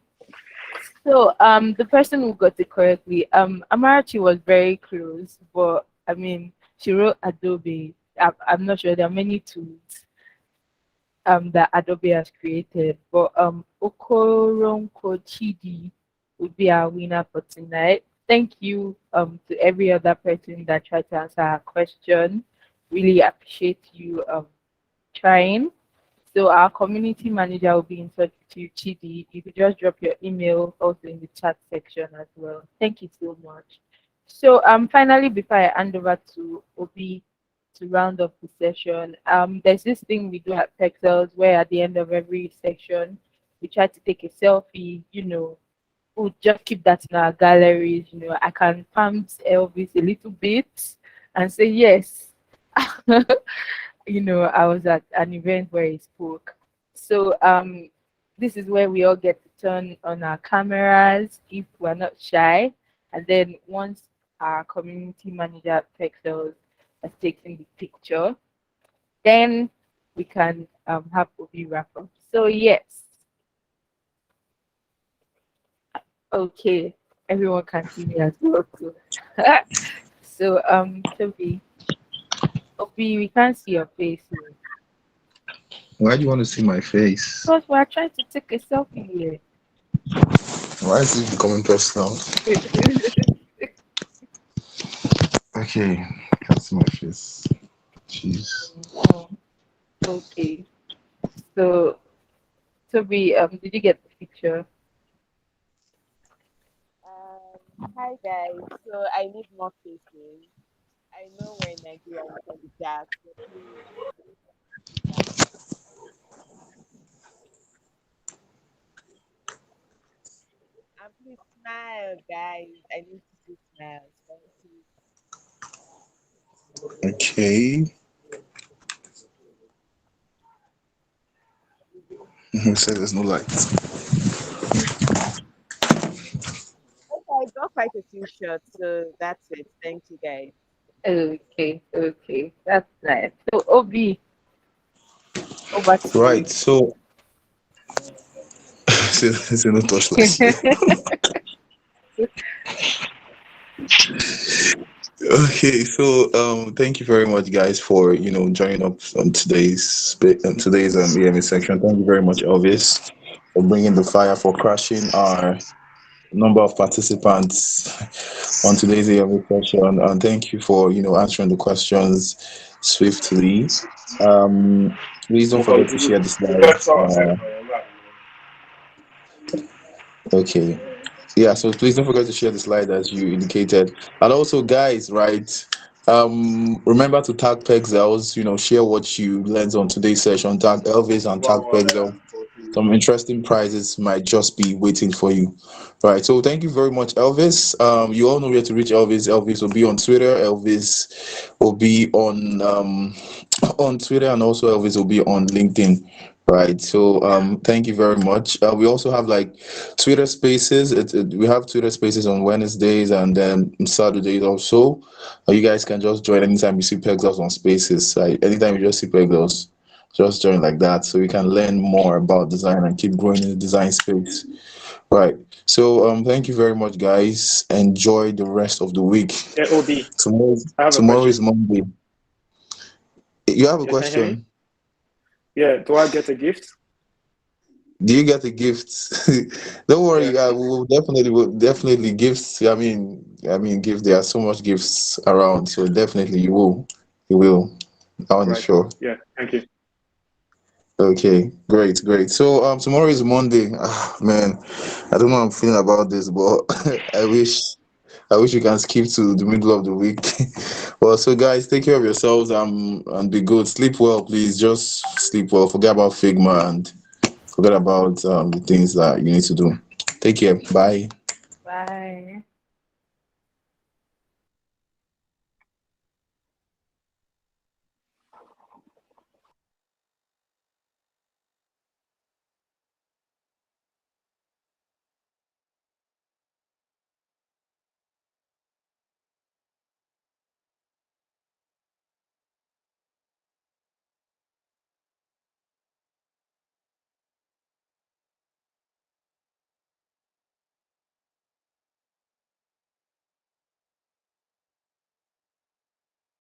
So the person who got it correctly, Amarachi was very close, but I mean she wrote Adobe. I'm not sure there are many tools that Adobe has created, but Okoronko Chidi would be our winner for tonight. Thank you to every other person that tried to answer our question. Really appreciate you trying. So our community manager will be in touch with you, Chidi. You could just drop your email also in the chat section as well. Thank you so much. So finally, before I hand over to Obi to round up the session, there's this thing we do at Perxels where at the end of every section we try to take a selfie, we'll just keep that in our galleries. I can pump Elvis a little bit and say yes. I was at an event where he spoke. So this is where we all get to turn on our cameras if we're not shy. And then once our community manager at Pexels has taken the picture, then we can have Obi wrap up. So yes. Okay, everyone can see me as well too. So Toby, Obi, we can't see your face here. Why do you want to see my face? Because we're trying to take a selfie here. Why is it becoming personal? Okay, can't see my face. Jeez. Okay. So, Toby, did you get the picture? Hi guys. So I need more faces. I know we're in Nigeria, we can be dark, but please, and please smile, guys. I need to see smiles. Thank you. Okay. Who said there's no light? Okay, I got quite a few shots, so that's it. Thank you, guys. Okay, that's nice. So, Obi, over to Right, you. so it's no torchlight here. Okay, so thank you very much, guys, for joining up on today's EMA section. Thank you very much, Elvis, for bringing the fire, for crashing our number of participants on today's EMA session, and thank you for answering the questions swiftly. Um, Please don't forget to share the slides. Okay. Yeah, so please don't forget to share the slide as you indicated. And also, guys, right? Remember to tag Perxels, share what you learned on today's session. Tag Elvis and tag Perxels. Some interesting prizes might just be waiting for you. Right. So thank you very much, Elvis. You all know where to reach Elvis. Elvis will be on Twitter. Elvis will be on Twitter, and also Elvis will be on LinkedIn. Right. So thank you very much. We also have like Twitter Spaces. We have Twitter Spaces on Wednesdays and then Saturdays also. You guys can just join anytime you see Perxels on Spaces. Anytime you just see Perxels, just join like that so we can learn more about design and keep growing in the design space. Right. So thank you very much, guys. Enjoy the rest of the week. Yeah, Obi, Tomorrow, I have a tomorrow is question. Monday. You have a Yeah, can you hear me? question? Yeah, do I get a gift? Do you get a gift? Don't worry, Yeah, will definitely gifts. I mean, gifts. There are so much gifts around, so definitely you will. You will. I'm right. sure. Yeah, thank you. Okay, great. So tomorrow is Monday. Ah, man, I don't know how I'm feeling about this, but I wish I wish you can skip to the middle of the week. Well, so guys, take care of yourselves and be good. Sleep well, please. Just sleep well. Forget about Figma and forget about the things that you need to do. Take care. Bye. Bye.